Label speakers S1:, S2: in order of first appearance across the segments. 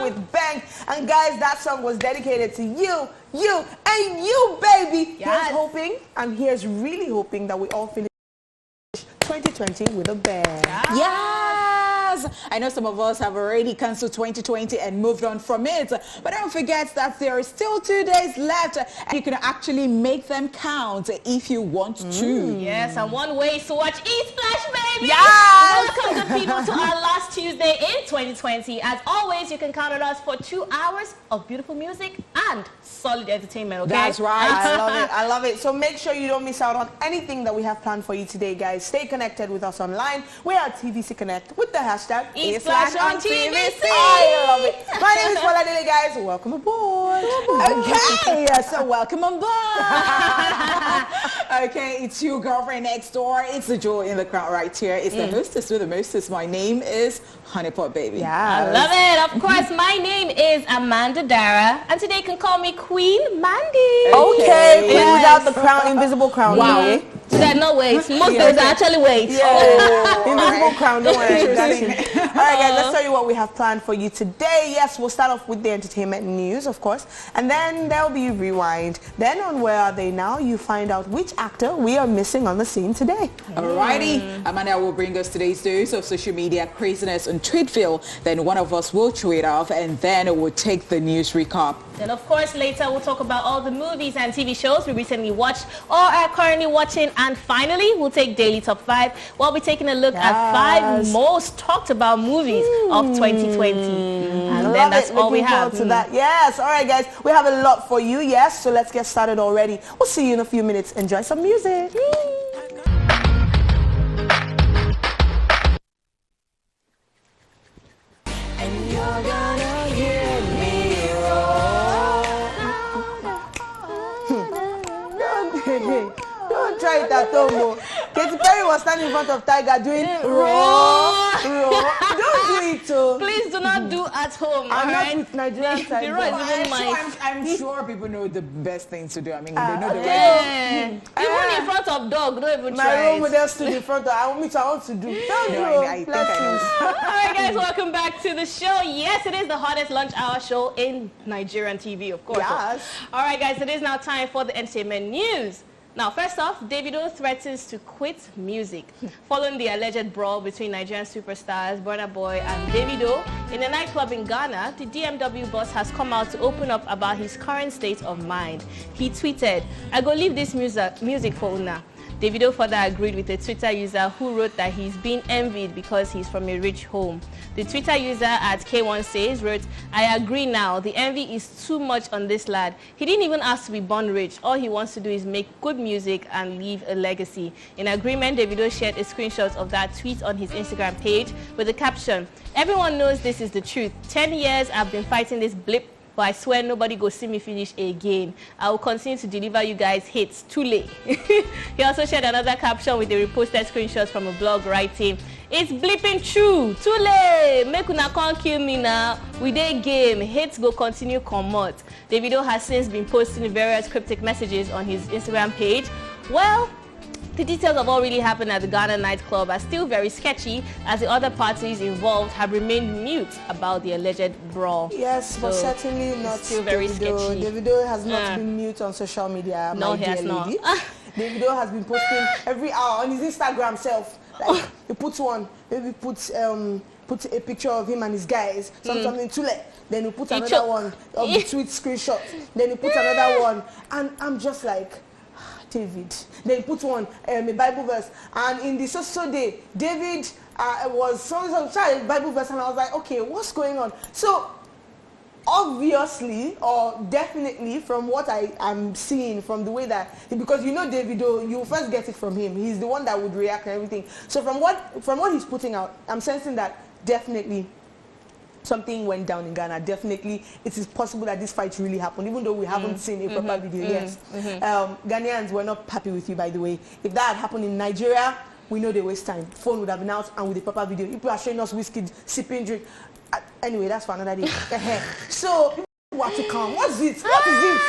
S1: with Bang. And guys, that song was dedicated to you, and you, baby.
S2: Yes.
S1: Here's hoping, and here's really hoping that we all finish 2020 with a bang.
S3: Yes! I know some of us have already cancelled 2020 and moved on from it, but don't forget that there are still 2 days left and you can actually make them count if you want to.
S2: Yes, and one way is to watch E-Splash, baby!
S1: Yes!
S2: Welcome the people to our last Tuesday in 2020. As always, you can count on us for 2 hours of beautiful music and solid entertainment, okay?
S3: That's right.
S1: I love it. I love it. So make sure you don't miss out on anything that we have planned for you today, guys. Stay connected with us online. We are TVC Connect with the hashtag
S2: E-Splash on TVC.
S1: I love it. My name is Foladele, guys. Welcome aboard.
S3: Okay, so welcome on board. Okay, it's your girlfriend next door. It's the jewel in the crown right here. It's the hostess with the mostest. My name is Honeypot, baby.
S1: Yeah.
S2: I love it. Of course, my name is Amanda Dara, and today you can call me Queen Mandy.
S1: Okay, Queen
S2: Yes.
S1: without the crown, invisible crown.
S3: Wow.
S1: Okay?
S2: Said no weight. Most days I actually wait.
S1: Yeah. Invisible crown, don't worry. That's it. All right, guys, let's tell you what we have planned for you today. Yes, we'll start off with the entertainment news, of course, and then there'll be Rewind. Then on Where Are They Now, you find out which actor we are missing on the scene today.
S3: Alrighty, Amanda will bring us today's dose of social media craziness on Tweetville. Then one of us will tweet off, and then we'll take the news recap.
S2: Then, of course, later we'll talk about all the movies and TV shows we recently watched or are currently watching. And finally, we'll take Daily Top 5. We'll be taking a look at 5 most talked about movies of 2020. And then that's all we have.
S1: To that. Yes. All right, guys. We have a lot for you. Yes. So let's get started already. We'll see you in a few minutes. Enjoy some music. And you're gonna hear me roar. Don't try it at home. Katy Perry was standing in front of Tiger doing roar. Don't do it, too.
S2: Please do not do at home.
S1: I'm
S2: all
S1: not
S2: right?
S1: with Nigerian
S2: The
S1: Tiger.
S2: roar is even mine.
S3: I'm sure people know the best thing to do. I mean, they know the right.
S2: Yeah. Even in front of dog, don't even
S1: My
S2: try
S1: role
S2: it.
S1: model stood in front of I want to do. Don't do
S3: No,
S1: it.
S3: I think I know.
S2: All right, guys, welcome back to the show. Yes, it is the hottest lunch hour show in Nigerian TV, of course.
S1: Yes.
S2: All right, guys, it is now time for the entertainment news. Now, first off, Davido threatens to quit music following the alleged brawl between Nigerian superstars Burna Boy and Davido in a nightclub in Ghana. The DMW boss has come out to open up about his current state of mind. He tweeted, "I go leave this music for Una." Davido further agreed with a Twitter user who wrote that he's being envied because he's from a rich home. The Twitter user at K1 Says wrote, "I agree now. The envy is too much on this lad. He didn't even ask to be born rich. All he wants to do is make good music and leave a legacy." In agreement, Davido shared a screenshot of that tweet on his Instagram page with the caption, "Everyone knows this is the truth. 10 years I've been fighting this blip, but I swear nobody go see me finish again. I will continue to deliver you guys hits. Too late." He also shared another caption with the reposted screenshots from a blog writing, "It's blipping true. Too late. Make una can't kill me now. We dey game. Hits go continue comot." Davido has since been posting various cryptic messages on his Instagram page. Well, the details of what really happened at the Ghana nightclub are still very sketchy, as the other parties involved have remained mute about the alleged brawl.
S1: Yes, but
S2: So,
S1: certainly not
S2: still very
S1: Davido.
S2: sketchy.
S1: Davido has not been mute on social media.
S2: No,
S1: my
S2: he
S1: dear
S2: has not.
S1: lady. Davido has been posting every hour on his Instagram self. Like, he puts one, maybe puts a picture of him and his guys, something too late. Then he puts another one of the tweet screenshot. Then he puts another one, and I'm just like, David. Then he puts one, a Bible verse, and in the so day, David was some Bible verse, and I was like, okay, what's going on? So obviously, or definitely, from what I am seeing, from the way that, because you know Davido, you first get it from him. He's the one that would react and everything. So from what he's putting out, I'm sensing that definitely something went down in Ghana. Definitely, it is possible that this fight really happened, even though we haven't seen a proper video. Yes, Ghanaians were not happy with you, by the way. If that had happened in Nigeria, we know they waste time. Phone would have been out and with a proper video. People are showing us whiskey, sipping drink. Anyway, that's for another day. So people have to come. What's it? What is it?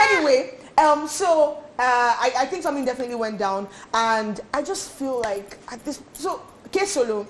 S1: Anyway, I think something definitely went down, and I just feel like at this. So K-Solo,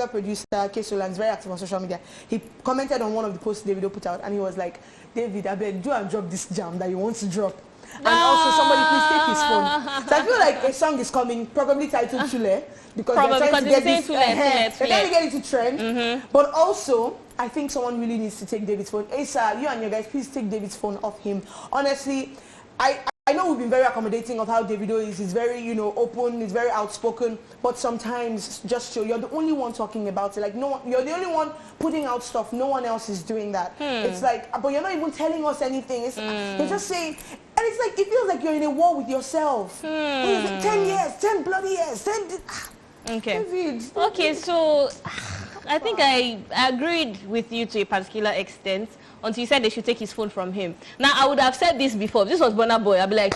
S1: producer K-Solo, and is very active on social media. He commented on one of the posts Davido put out, and he was like, David, I beg, do and drop this jam that you want to drop. And also, somebody please take his phone. So I feel like a song is coming, probably titled Tule, because they're trying to get this, they're trying to get it to trend. But also, I think someone really needs to take David's phone. Asa, you and your guys, please take David's phone off him. Honestly, I know we've been very accommodating of how Davido is. He's very, open, he's very outspoken, but sometimes just show you're the only one talking about it. Like, no one, you're the only one putting out stuff. No one else is doing that. It's like, but you're not even telling us anything. You're just saying, and it's like, it feels like you're in a war with yourself. 10 years, 10 bloody years, 10...
S2: Okay.
S1: David.
S2: Okay, so I think I agreed with you to a particular extent until you said they should take his phone from him. Now, I would have said this before. If this was Burna Boy, I'd be like,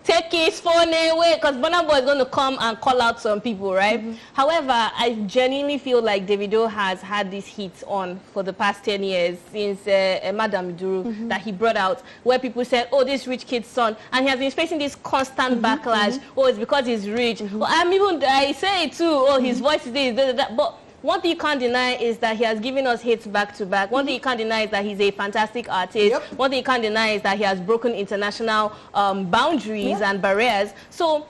S2: take his phone away, because Burna Boy is going to come and call out some people, right? However, I genuinely feel like Davido has had these hits on for the past 10 years since Madam Duru that he brought out, where people said, oh, this rich kid's son, and he has been facing this constant backlash. Oh, it's because he's rich. Well, I say it too, oh, his voice is this, that, but one thing you can't deny is that he has given us hits back to back. One thing you can't deny is that he's a fantastic artist. One thing you can't deny is that he has broken international boundaries and barriers. So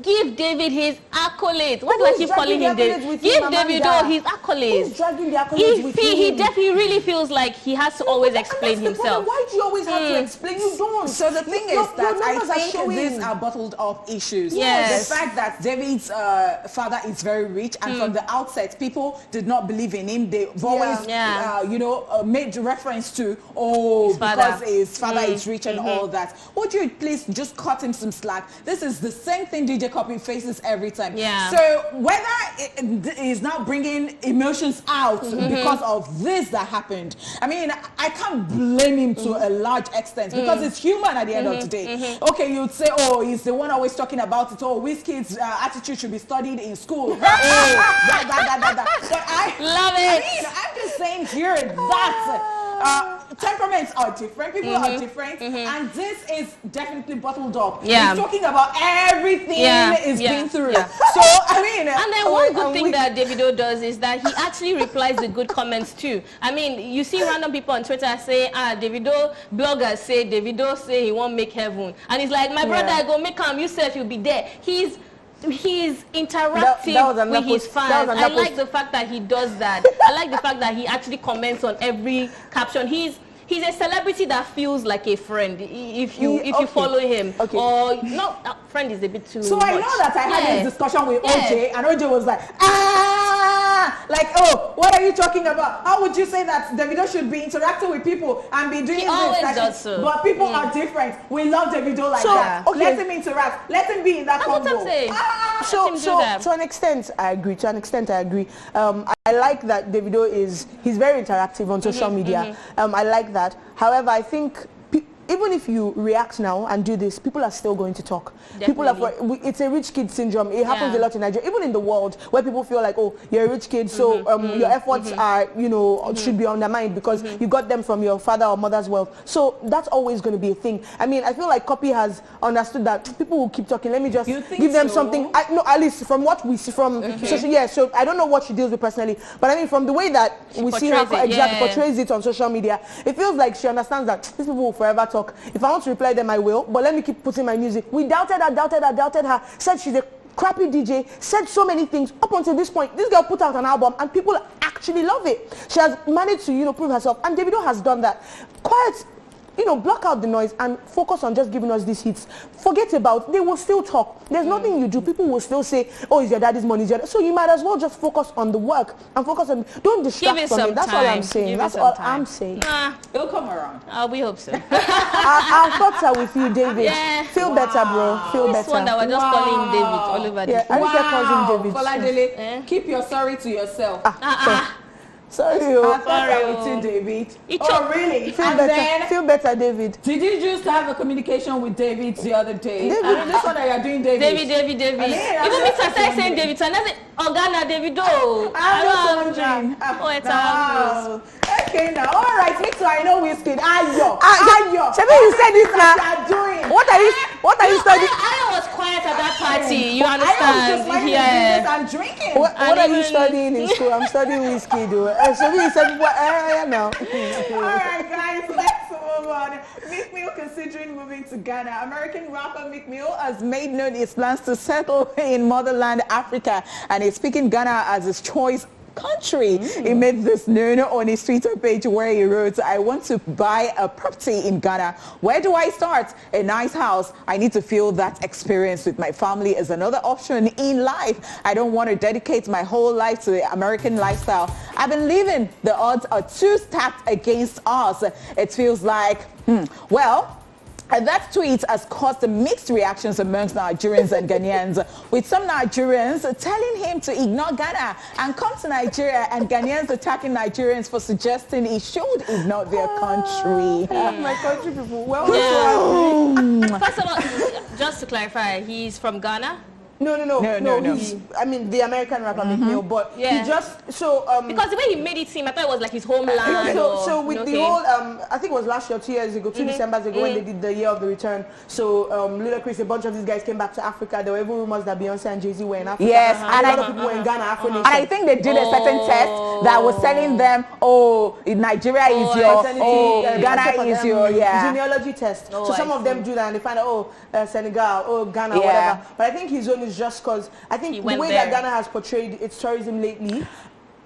S2: give David his accolades. Why do I keep calling him David? Give Davido his accolades.
S1: Who's dragging the accolades with him?
S2: He definitely really feels like he has to always explain himself.
S1: Why do you always have to explain? You don't.
S3: So the thing is that I think these are bottled up issues.
S2: Yes.
S3: The fact that David's father is very rich, and from the outset, people did not believe in him. They've always, made reference to, because his father is rich and all that. Would you please just cut him some slack? This is the same thing DJ Copy faces every time. So whether it is now bringing emotions out because of this that happened, I mean, I can't blame him to a large extent, because it's human at the end of the day. Okay, you'd say, oh, he's the one always talking about it. Oh, Wizkid's attitude should be studied in school. But I love it. I mean, I'm just saying here that temperaments are different, people are different, and this is definitely bottled up. He's talking about everything he's been through. So, I mean...
S2: And then one good thing that Davido does is that he actually replies to good comments too. I mean, you see random people on Twitter say, Davido, bloggers say, Davido say he won't make heaven. And he's like, my brother, go make him, you said you'll be there. He's interactive with his fans. I like the fact that he does that. I like the fact that he actually comments on every caption. He's a celebrity that feels like a friend if you follow him. Or not, friend is a bit too
S3: So much. I know that I had this discussion with OJ, and OJ was like, like, oh, what are you talking about? How would you say that Davido should be interacting with people and be doing this? But people are different. We love Davido like that. Let him interact. Let him be in that combo.
S2: That's what I'm saying.
S1: So to an extent, I agree. I like that Davido he's very interactive on social media. I like that. However, I think even if you react now and do this, people are still going to talk. Definitely. It's a rich kid syndrome. It happens a lot in Nigeria, even in the world, where people feel like, oh, you're a rich kid, so your efforts are, should be undermined because you got them from your father or mother's wealth. So that's always going to be a thing. I mean, I feel like Copy has understood that people will keep talking. Let me just give them something. No, at least from what we see from social. So I don't know what she deals with personally, but I mean, from the way that we see her portrays it on social media, it feels like she understands that these people will forever talk. If I want to reply them, I will, but let me keep putting my music. We doubted her, said she's a crappy DJ, said so many things. Up until this point, this girl put out an album and people actually love it. She has managed to, prove herself, and Davido has done that. Quiet, block out the noise and focus on just giving us these hits. Forget about, they will still talk. There's nothing you do. People will still say, oh, it's your daddy's money. So you might as well just focus on the work and focus on, don't distract from it. That's all I'm saying. That's all I'm saying.
S3: It'll come around.
S2: We hope so.
S1: Our thoughts are with you, David. Feel better, bro. Feel better.
S2: This one that we're just calling David all over the place.
S3: Foladele, keep your sorry to yourself.
S1: Sorry,
S3: with you, David.
S1: Really? Feel better, David.
S3: Did you just have a communication with David the other day? I mean, this one that you're doing, David.
S2: David. Even me started saying David, so I said, Ghana, Davido.
S3: I'm just wondering. Okay, now, all right. Me too. I know Wizkid. Ayo.
S1: Shebi, you said this now.
S3: What are you doing?
S1: What are you studying?
S2: was quiet at that party. You
S3: I was just
S2: understand?
S3: minding
S2: Yeah.
S3: business and drinking.
S1: What are you
S2: even-
S1: studying in school? I'm studying whiskey, though. So we said, yeah, now.
S3: All right, guys, let's move on. Meek Mill considering moving to Ghana. American rapper Meek Mill has made known his plans to settle in motherland Africa, and is picking Ghana as his choice country. He made this known on his Twitter page, where he wrote, "I want to buy a property in Ghana. Where do I start? A nice house. I need to feel that experience with my family is another option in life. I don't want to dedicate my whole life to the American lifestyle. I've been living. The odds are too stacked against us. It feels like, well." And that tweet has caused mixed reactions amongst Nigerians and Ghanaians, with some Nigerians telling him to ignore Ghana and come to Nigeria, and Ghanaians attacking Nigerians for suggesting he should ignore their country.
S1: My country people. Well,
S2: First of all, just to clarify, he's from Ghana.
S1: No. He's, I mean, the American rapper Meek Mill, but
S2: Yeah.
S1: he just
S2: Because the way he made it seem, I thought it was like his homeland.
S1: so with the whole I think it was last year, 2 years ago, 2 Decembers ago, when they did the year of the return. So Ludacris, a bunch of these guys came back to Africa. There were even rumors that Beyonce and Jay-Z were in Africa.
S3: Yes,
S1: and a lot of people were in Ghana, Afro Nation.
S3: And I think they did a certain test that was telling them, oh, Nigeria is your, Ghana is your,
S1: genealogy test. So some of them do that and they find out, Senegal, Ghana, whatever. But I think his own is just because I think the way that Ghana has portrayed its tourism lately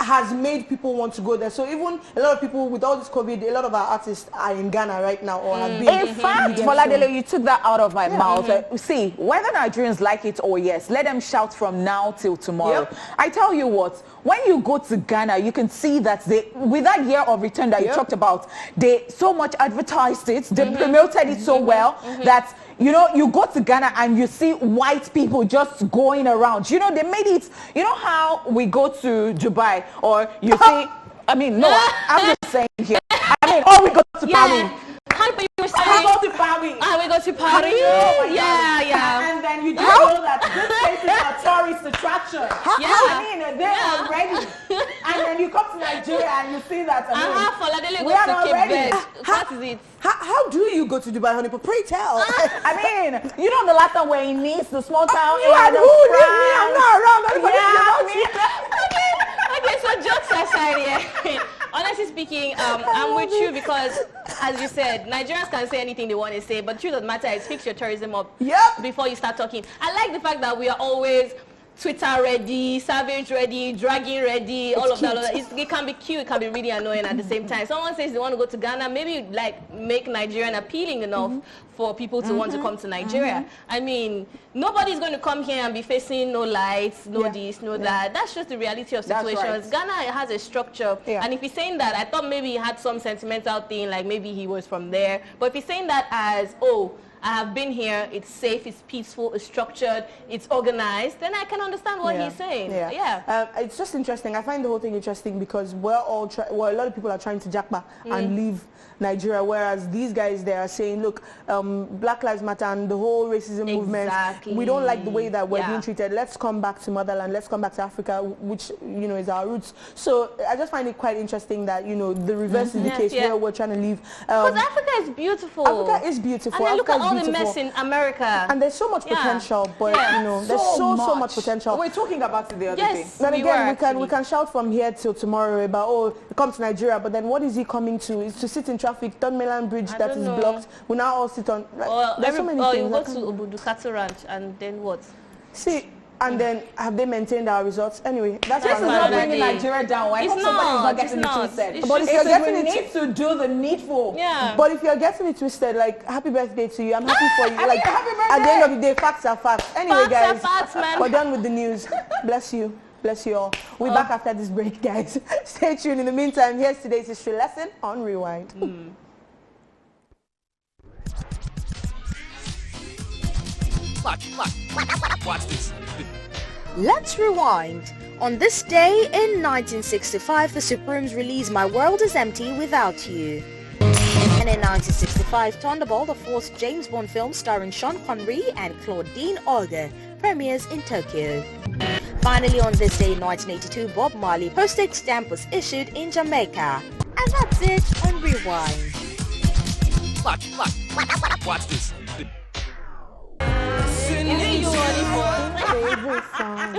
S1: has made people want to go there. So even a lot of people with all this COVID, a lot of our artists are in Ghana right now or have been.
S3: In fact, Foladele, you took that out of my mouth. See, whether Nigerians like it or yes, let them shout from now till tomorrow. I tell you what, when you go to Ghana, you can see that they, with that year of return that you talked about, they so much advertised it, they promoted it so well that, you know, you go to Ghana and you see white people just going around. You know, they made it, you know how we go to Dubai or you see, I mean, no, I'm just saying here. I mean, or we go to Paris.
S2: How do you say?
S3: We go to Paris.
S2: We go to Paris.
S3: And then you don't know that this place is a tourist attraction. I mean, they're already. And then you come to Nigeria and you see that.
S2: We are not ready. What is it?
S1: How do you go to Dubai, honey? But pray tell.
S3: I mean, you know the last time we're in Nice, the small town.
S1: You and who? I'm not around.
S2: Okay, so jokes aside here. Honestly speaking, I'm with you because, as you said, Nigerians can say anything they want to say, but the truth of the matter is fix your tourism up before you start talking. I like the fact that we are always Twitter ready, Savage ready, dragging ready, all of that. It can be cute, it can be really annoying at the same time. Someone says they want to go to Ghana, maybe like make Nigerian appealing enough for people to want to come to Nigeria. I mean, nobody's going to come here and be facing no lights, no this, no that. That's just the reality of situations. Ghana has a structure. And if he's saying that, I thought maybe he had some sentimental thing, like maybe he was from there. But if he's saying that as, oh, I have been here, it's safe, it's peaceful, it's structured, it's organized, then I can understand what he's saying.
S1: It's just interesting. I find the whole thing interesting because we're all a lot of people are trying to jackpot and leave Nigeria, whereas these guys, they are saying, look, Black Lives Matter and the whole racism movement, we don't like the way that we're being treated. Let's come back to motherland, let's come back to Africa, which, you know, is our roots. So I just find it quite interesting that, you know, the reverse is the case where we're trying to leave.
S2: Because Africa is beautiful.
S1: Africa is beautiful.
S2: And look at all the mess in America.
S1: And there's so much potential, but you know, there's so much potential.
S3: We're talking about it the other day.
S1: Then again, we can shout from here till tomorrow about, oh, come to Nigeria, but then what is he coming to? Is to sit in traffic, Third Mainland Bridge that is blocked. We now all sit on. There's so many things.
S2: You go to Obudu Ranch and then what?
S1: See. And then have they maintained our results? Anyway, that's
S3: this is not bringing Nigeria down. I hope somebody's not getting it twisted.
S1: But if you're getting it,
S3: need to do the needful.
S1: But if you're getting it twisted, like, happy birthday to you. I'm happy for you. Like,
S3: happy birthday.
S1: At the end of the day, facts are facts. Anyway, guys,
S2: facts, man.
S1: We're done with the news. Bless you. Bless you all. We're back after this break, guys. Stay tuned. In the meantime, here's today's history lesson on Rewind.
S4: Watch this.
S5: Let's rewind. On this day in 1965, the Supremes released My World Is Empty Without You. And in 1965, Thunderball, the fourth James Bond film starring Sean Connery and Claudine Olga, premieres in Tokyo. Finally, on this day in 1982, Bob Marley postage stamp was issued in Jamaica. And that's it on Rewind.
S4: Watch this.
S1: Favorite song.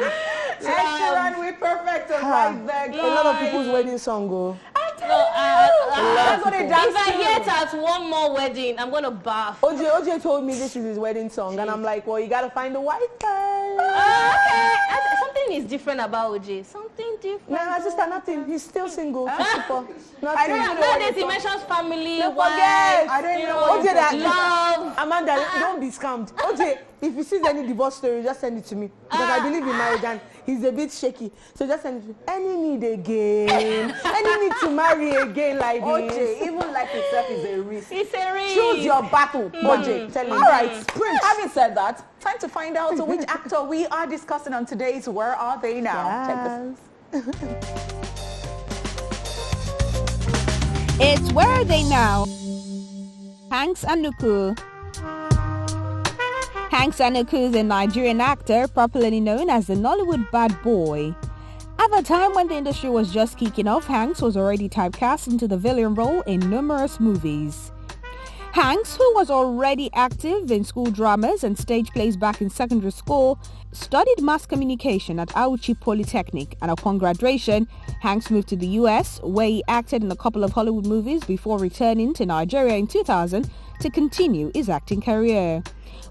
S3: Excellent, we perfect right there.
S1: A lot of people's wedding song go.
S3: That's what it does.
S2: If I hear it at one more wedding, I'm gonna bath.
S1: OJ told me this is his wedding song, and I'm like, well, you gotta find the white guy.
S2: Okay. Something is different about OJ. Something different.
S1: No, my sister, nothing. He's still single. Super. Nothing.
S3: I don't even know what
S2: Nowadays he mentions family,
S1: Don't
S2: wife,
S1: forget.
S3: I don't
S2: you
S3: know
S2: know,
S3: what
S1: OJ, that
S2: love.
S1: Amanda, don't be scammed. OJ, if he sees any divorce story, just send it to me. Because I believe in marriage and he's a bit shaky. So just send it to me. Any need again. Any need to marry again like
S3: OJ,
S1: this.
S3: even life itself is a risk.
S2: It's a risk.
S1: Choose your battle, OJ. Tell him.
S3: All right, Prince. Having said that, time to find out which actor we are discussing on today's Where Are They Now? Check this.
S4: It's Where Are They Now? Hanks Anuku. Hanks Anuku is a Nigerian actor popularly known as the Nollywood bad boy. At the time when the industry was just kicking off, Hanks was already typecast into the villain role in numerous movies. Hanks, who was already active in school dramas and stage plays back in secondary school, studied mass communication at Auchi Polytechnic, and upon graduation, Hanks moved to the US, where he acted in a couple of Hollywood movies before returning to Nigeria in 2000 to continue his acting career.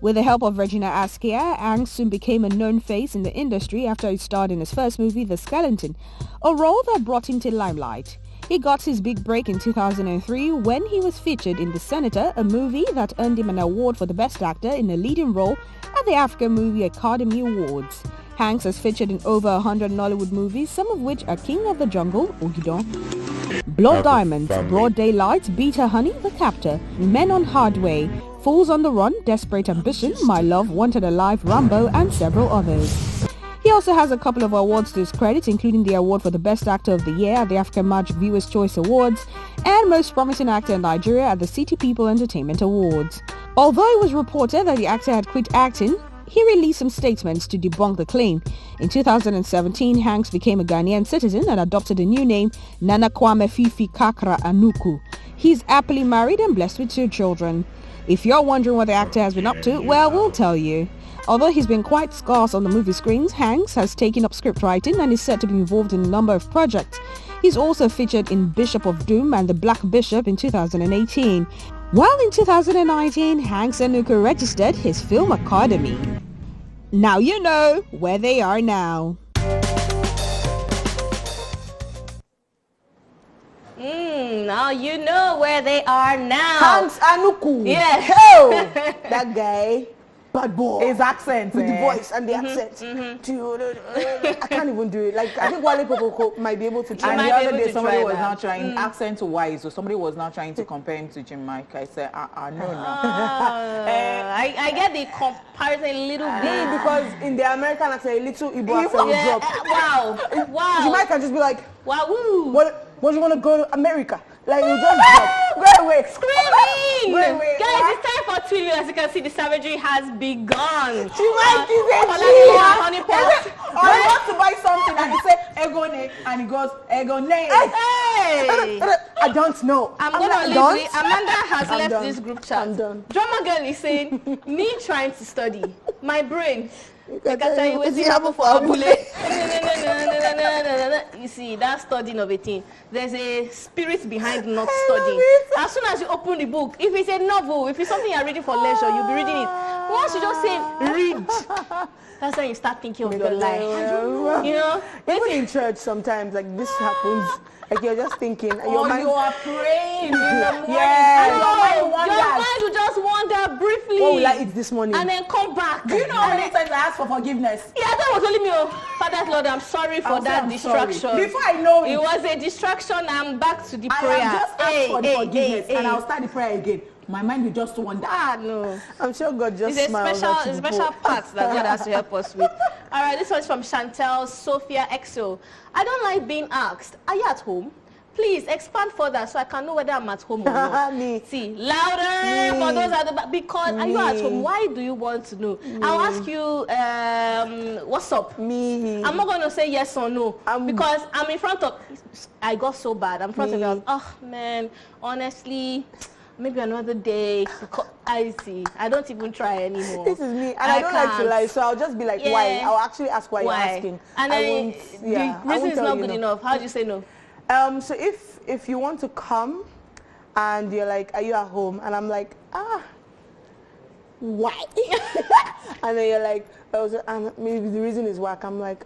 S4: With the help of Regina Askia, Hanks soon became a known face in the industry after he starred in his first movie, The Skeleton, a role that brought him to limelight. He got his big break in 2003 when he was featured in The Senator, a movie that earned him an award for the Best Actor in a Leading Role at the African Movie Academy Awards. Hanks has featured in over 100 Nollywood movies, some of which are King of the Jungle, Ogidon, Blood Diamonds, Broad Daylight, Beta Honey, The Captor, Men on Hard Way, Fools on the Run, Desperate Ambition, My Love, Wanted Alive, Rambo, and several others. He also has a couple of awards to his credit, including the award for the Best Actor of the Year at the African Magic Viewers' Choice Awards and Most Promising Actor in Nigeria at the City People Entertainment Awards. Although it was reported that the actor had quit acting, he released some statements to debunk the claim. In 2017, Hanks became a Ghanaian citizen and adopted a new name, Nana Kwame Fifi Kakra Anuku. He's happily married and blessed with 2 children. If you're wondering what the actor has been up to, well, we'll tell you. Although he's been quite scarce on the movie screens, Hanks has taken up script writing and is said to be involved in a number of projects. He's also featured in Bishop of Doom and The Black Bishop in 2018. While in 2019, Hanks Anuku registered his Film Academy. Now you know where they are now.
S2: Now you know where they are now.
S1: Hanks Anuku.
S2: Yes.
S1: Oh, that guy. Bad boy.
S3: His accent.
S1: With the voice and the accent. I can't even do it. Like, I think Wale Popoko might be able to try.
S3: And the
S2: might be
S3: other
S2: able
S3: day,
S2: to
S3: somebody
S2: try
S3: was
S2: that.
S3: now trying accent-wise, so somebody was now trying to compare him to Jim Mike. I said, no.
S2: I get the comparison a little bit.
S1: Because in the American accent, a little Igbo accent will
S2: Yeah,
S1: drop.
S2: wow.
S1: You might can just be like,
S2: Wow. Woo.
S1: what you want to go to America? Like, you just drop. Go away.
S2: Screaming!
S1: Wait, wait,
S2: Guys,
S1: what?
S2: it's time for Twitter. As you can see, the savagery has begun.
S1: She might be
S2: Foladele and Honeypot.
S3: Or he wants to buy something and he says, Egone, and he goes, Egone.
S2: Hey!
S1: I don't know.
S2: I'm gonna leave it. Amanda has left
S1: done.
S2: this group chat.
S1: I'm done.
S2: Drama girl is saying, me trying to study, my brain.
S1: I
S2: Like I tell you, what's happen for Abule. You see, that's studying of a thing. There's a spirit behind not studying. As soon as you open the book, if it's a novel, if it's something you're reading for leisure, you'll be reading it. Once you just say read, that's when you start thinking of your life. You know?
S1: Even in church sometimes, like, this happens. Like, you're just thinking. And your mind,
S3: You are praying in the morning.
S1: Yes.
S3: And your mind
S2: Your
S3: wanders.
S2: mind will just wander briefly.
S1: what will I eat this morning?
S2: And then come back.
S3: Do you know how many times I ask for forgiveness?
S2: Yeah, that was only me. Father Lord, I'm sorry for
S3: I'll say
S2: that
S3: I'm
S2: distraction.
S3: sorry. Before I know it,
S2: It was a distraction. I'm back to the
S3: I
S2: prayer.
S3: have just asked for the forgiveness and I'll start the prayer again. My mind will just wander.
S2: No.
S1: I'm sure God just
S2: It's a
S1: smiles
S2: special,
S1: at you
S2: a special part that God has to help us with. All right, this one's from Chantel Sophia Exo. I don't like being asked, are you at home? Please expand further so I can know whether I'm at home or not.
S1: Me.
S2: See, louder
S1: Me.
S2: for those at the back. Because are you at
S1: Me.
S2: home? Why do you want to know? I'll ask you, what's up?
S1: Me.
S2: I'm not going to say yes or no because I'm in front of. I got so bad. I'm in front of you. I was, oh man, honestly, maybe another day. I see. I don't even try anymore.
S1: This is me, and I don't like to lie, so I'll just be like, why? I'll actually ask why you're asking.
S2: And then the reason is not good enough. How do you say no?
S1: So if you want to come, and you're like, are you at home? And I'm like, why? And then you're like, and maybe the reason is work. I'm like,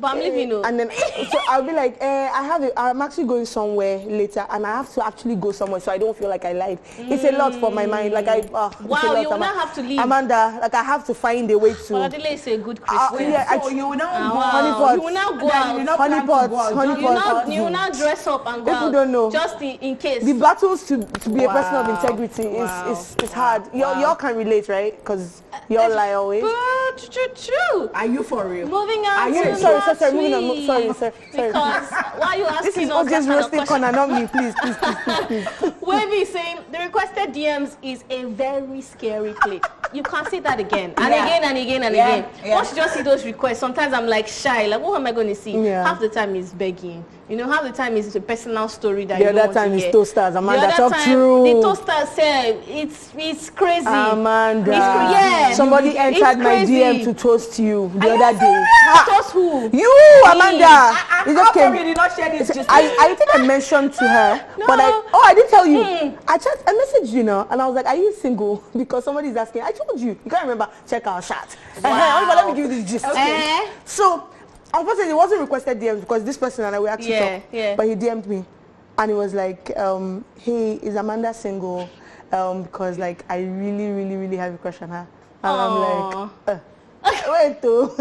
S2: but I'm leaving you.
S1: And then so I'll be like, I'm actually going somewhere later, and I have to actually go somewhere, so I don't feel like I lied. It's a lot for my mind. Like
S2: wow, you will not have to leave.
S1: Amanda, like I have to find a way to.
S2: Foladele is a good Christian.
S1: So
S3: you will now go.
S1: Honeypot.
S2: You will now go out.
S1: Honeypot.
S2: You will now dress up and go out.
S1: People don't know.
S2: Just in case.
S1: The battles to be a person of integrity is hard. Y'all can relate, right? Because y'all lie always.
S2: But true.
S3: Are you for real?
S2: Moving on.
S1: Sorry, moving on. Sorry.
S2: Because why are you asking
S1: this is
S2: us
S1: just
S2: that kind of
S1: roasting corner,
S2: question?
S1: not me, please.
S2: Wavy is saying the requested DMs is a very scary place. You can't say that again and again and again and again. Once you just see those requests, sometimes I'm like shy. Like, what am I going to see? Half the time is begging. You know, half the time is a personal story that you don't want to hear.
S1: The other time is toasters. Amanda, talk
S2: time,
S1: true.
S2: The toasters say it's crazy.
S1: Amanda.
S2: Yeah.
S1: Somebody entered my DM to toast you the other day.
S2: Toast who?
S1: You, Amanda.
S3: It's okay. You did not share this.
S1: I think I mentioned to her, but I didn't tell you. I messaged you now, and I was like, are you single? Because somebody is asking. I told you. You can't remember. Check our chat. Let me give you this gist.
S2: Okay.
S1: So, unfortunately, it wasn't requested DMs because this person and I were actually talk. But he DM'd me, and he was like, hey, is Amanda single? Because like I really have a crush on her. And I'm like, wait though.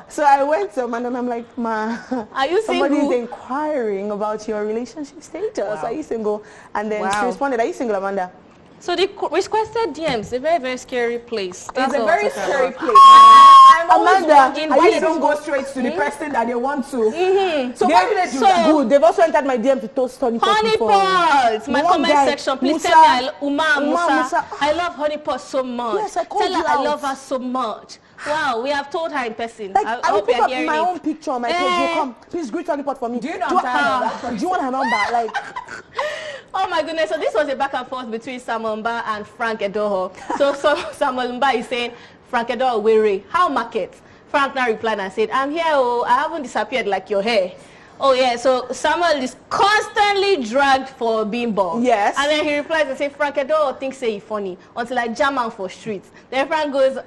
S1: So I went to Amanda and I'm like, ma,
S2: are you single?
S1: Somebody is inquiring about your relationship status. Are you single? And then she responded, are you single, Amanda?
S2: So the requested DMs, a very scary place.
S3: It's a very scary place.
S1: Amanda,
S3: why you don't go straight to the person that they want to? So why do they do that?
S1: Good. They've also entered my DM to toast
S2: Honeypot. My comment section. Please tell me, Musa. I love Honeypot so much.
S1: Yes, I called
S2: tell her
S1: you
S2: I
S1: out.
S2: love her so much. Wow, we have told her in person.
S1: Like,
S2: I
S1: will
S2: hope
S1: put
S2: you're
S1: up
S2: hearing
S1: my
S2: it.
S1: own picture on my page. You come, please greet Honeypot for me.
S3: Do you know I'm tired of that?
S1: Do you want her number? Like,
S2: oh my goodness, so this was a back and forth between Samuel Mba and Frank Edoho. So Samuel Mba is saying, Frank Edoho, weary, how market? Frank now replied and said, I'm here, I haven't disappeared like your hair. Oh yeah, so Samuel is constantly dragged for being bald.
S1: Yes.
S2: And then he replies and says, Frank Edoho thinks say he funny until I jam out for streets. Then Frank goes,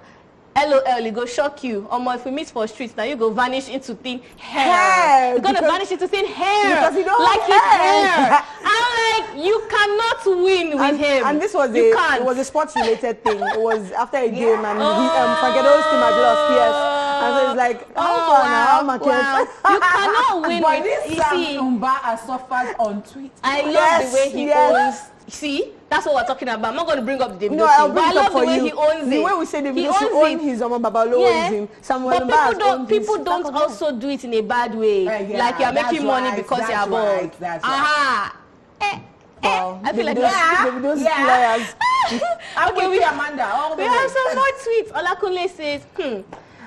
S2: LOL, he go shock you. If we meet for streets, now you go vanish into thin hair. You're gonna vanish into thin hair.
S1: Because you don't
S2: like
S1: have
S2: hair. I'm like, you cannot win with him.
S1: And this was it was a sports related thing. It was after a game and Frank Edoho's team had lost, yes. And so it's like, how market?
S2: Wow. You cannot win
S3: but
S2: with
S3: this Mba has suffered on Twitter.
S2: I love the way he owns. See, that's what we're talking about. I'm not going to bring up the Davido thing, but I love the way he owns it.
S1: The way we say Davido should own his Babaloism. Samuel Mba
S2: people don't also do it in a bad way. Like you're making money because you're bald. I feel like
S1: Davido's lawyers.
S3: Okay, we Amanda.
S2: We have some more tweets. Olakunle says,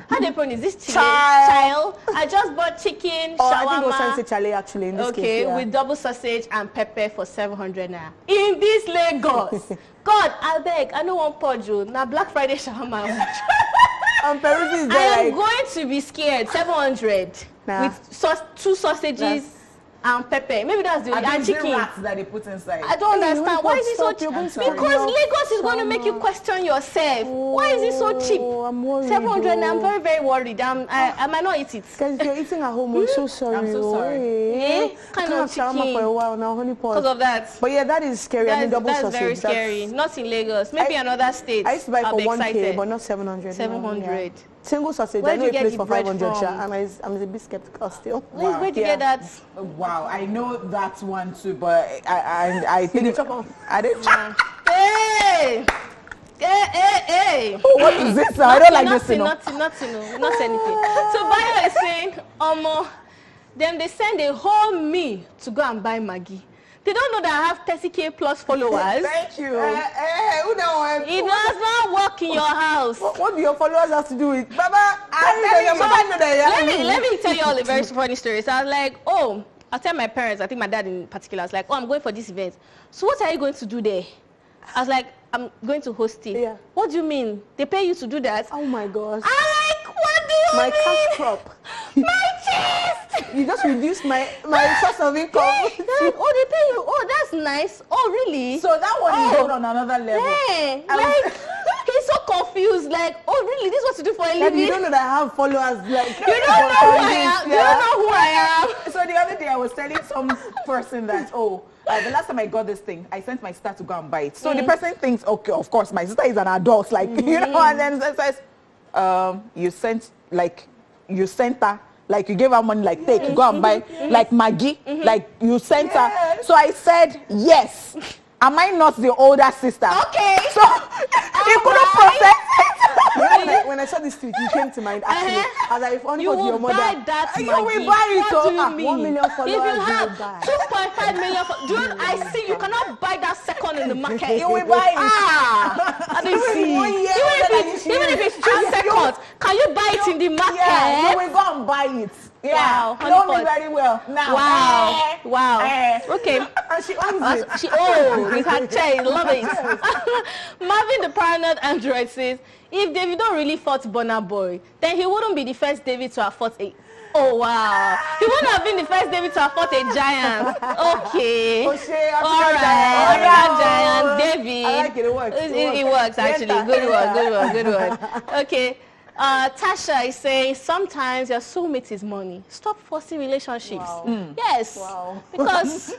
S2: how do you pronounce this child? I just bought chicken, shawarma.
S1: I think it was Sanse Chale actually in this case.
S2: Okay, with double sausage and pepper for 700 naira. In this Lagos. God, I beg, I don't want pojo. Now Black Friday shawarma. I am going to be scared. 700 with 2 sausages. And pepper. Maybe that's the and chicken.
S3: Rats that they put inside.
S2: I don't understand. Why is it so cheap? Because Lagos is going to make you question yourself. Why is it so cheap?
S1: I'm worried.
S2: 700 and I'm very worried. I might not eat it.
S1: Guys, if you're eating at home, I'm so sorry.
S3: I'm so sorry.
S2: Kind of chicken.
S1: For a while now, Honeypot.
S2: Because of that.
S1: But yeah, that is scary.
S2: That's
S1: sausage.
S2: Very scary. Not in Lagos. Maybe another state.
S1: I used to buy for 1K, but not 700.
S2: 700.
S1: Single sausage. I know a place for 500. I'm a bit skeptical still.
S2: Where'd you get that?
S3: Wow, I know that one too, but I think I didn't chop.
S2: Hey!
S1: What is this? I don't like this.
S2: Nothing, not anything. So Bayo is saying, then they send a whole me to go and buy Maggie. They don't know that I have 30K plus followers.
S1: Thank you.
S2: It does not work in your house.
S1: What do your followers have to do with? Baba,
S2: let me tell you all a very funny story. So I was like, I'll tell my parents, I think my dad in particular, I was like, oh, I'm going for this event. So what are you going to do there? I was like, I'm going to host it.
S1: Yeah.
S2: What do you mean? They pay you to do that?
S1: Oh my gosh.
S2: I'm like, what do you
S1: My
S2: mean?
S1: cash crop.
S2: My chest!
S1: You just reduced my source of income.
S2: Like, oh, they pay you. Oh, that's nice. Oh, really?
S3: So that one is going on another level.
S2: Hey, like, he's so confused. Like, oh, really? This is what to do for a
S1: Like,
S2: living?
S1: you don't know that I have followers. Like,
S2: You don't know who I am. You don't know who I am.
S3: So the other day I was telling some person that, the last time I got this thing, I sent my sister to go and buy it. So the person thinks, okay, of course, my sister is an adult, like, you know, and then says, you sent her, like, you gave her money, like, take, go and buy, like, Maggie, like, you sent her. So I said, yes. Am I not the older sister?
S2: Okay.
S3: So he couldn't process it.
S1: You know, when I saw this tweet, you came to mind. Actually, I was like, if only
S2: You
S1: for
S2: will
S1: your mother.
S2: buy that
S3: You
S2: Maggi.
S3: will buy it,
S2: What do you
S3: oh,
S2: mean?
S1: 1 million followers,
S2: If you
S1: you
S2: have
S1: will buy.
S2: 2.5 million, dude, I see you cannot buy that second in the market.
S3: You will buy it.
S2: I didn't see.
S3: 1 year
S2: Even if it's 2 seconds, can you buy it in the market?
S3: Yeah, you will go and buy it. Yeah,
S2: Wow,
S3: know me
S2: Honeypot.
S3: very well. Now,
S2: Wow. Wow. Okay.
S1: And she owns it.
S2: With her chain, love it. Marvin the paranoid android says, if Davido really fought Burna Boy, then he wouldn't be the first David to have fought a... Oh, wow. He wouldn't have been the first David to have fought a giant. Okay. All right. African giant, David.
S1: I like it. It works.
S2: It works, actually. Good one. Okay. Tasha is saying, sometimes your soulmate is money. Stop forcing relationships.
S1: Wow.
S2: Yes.
S1: Wow.
S2: Because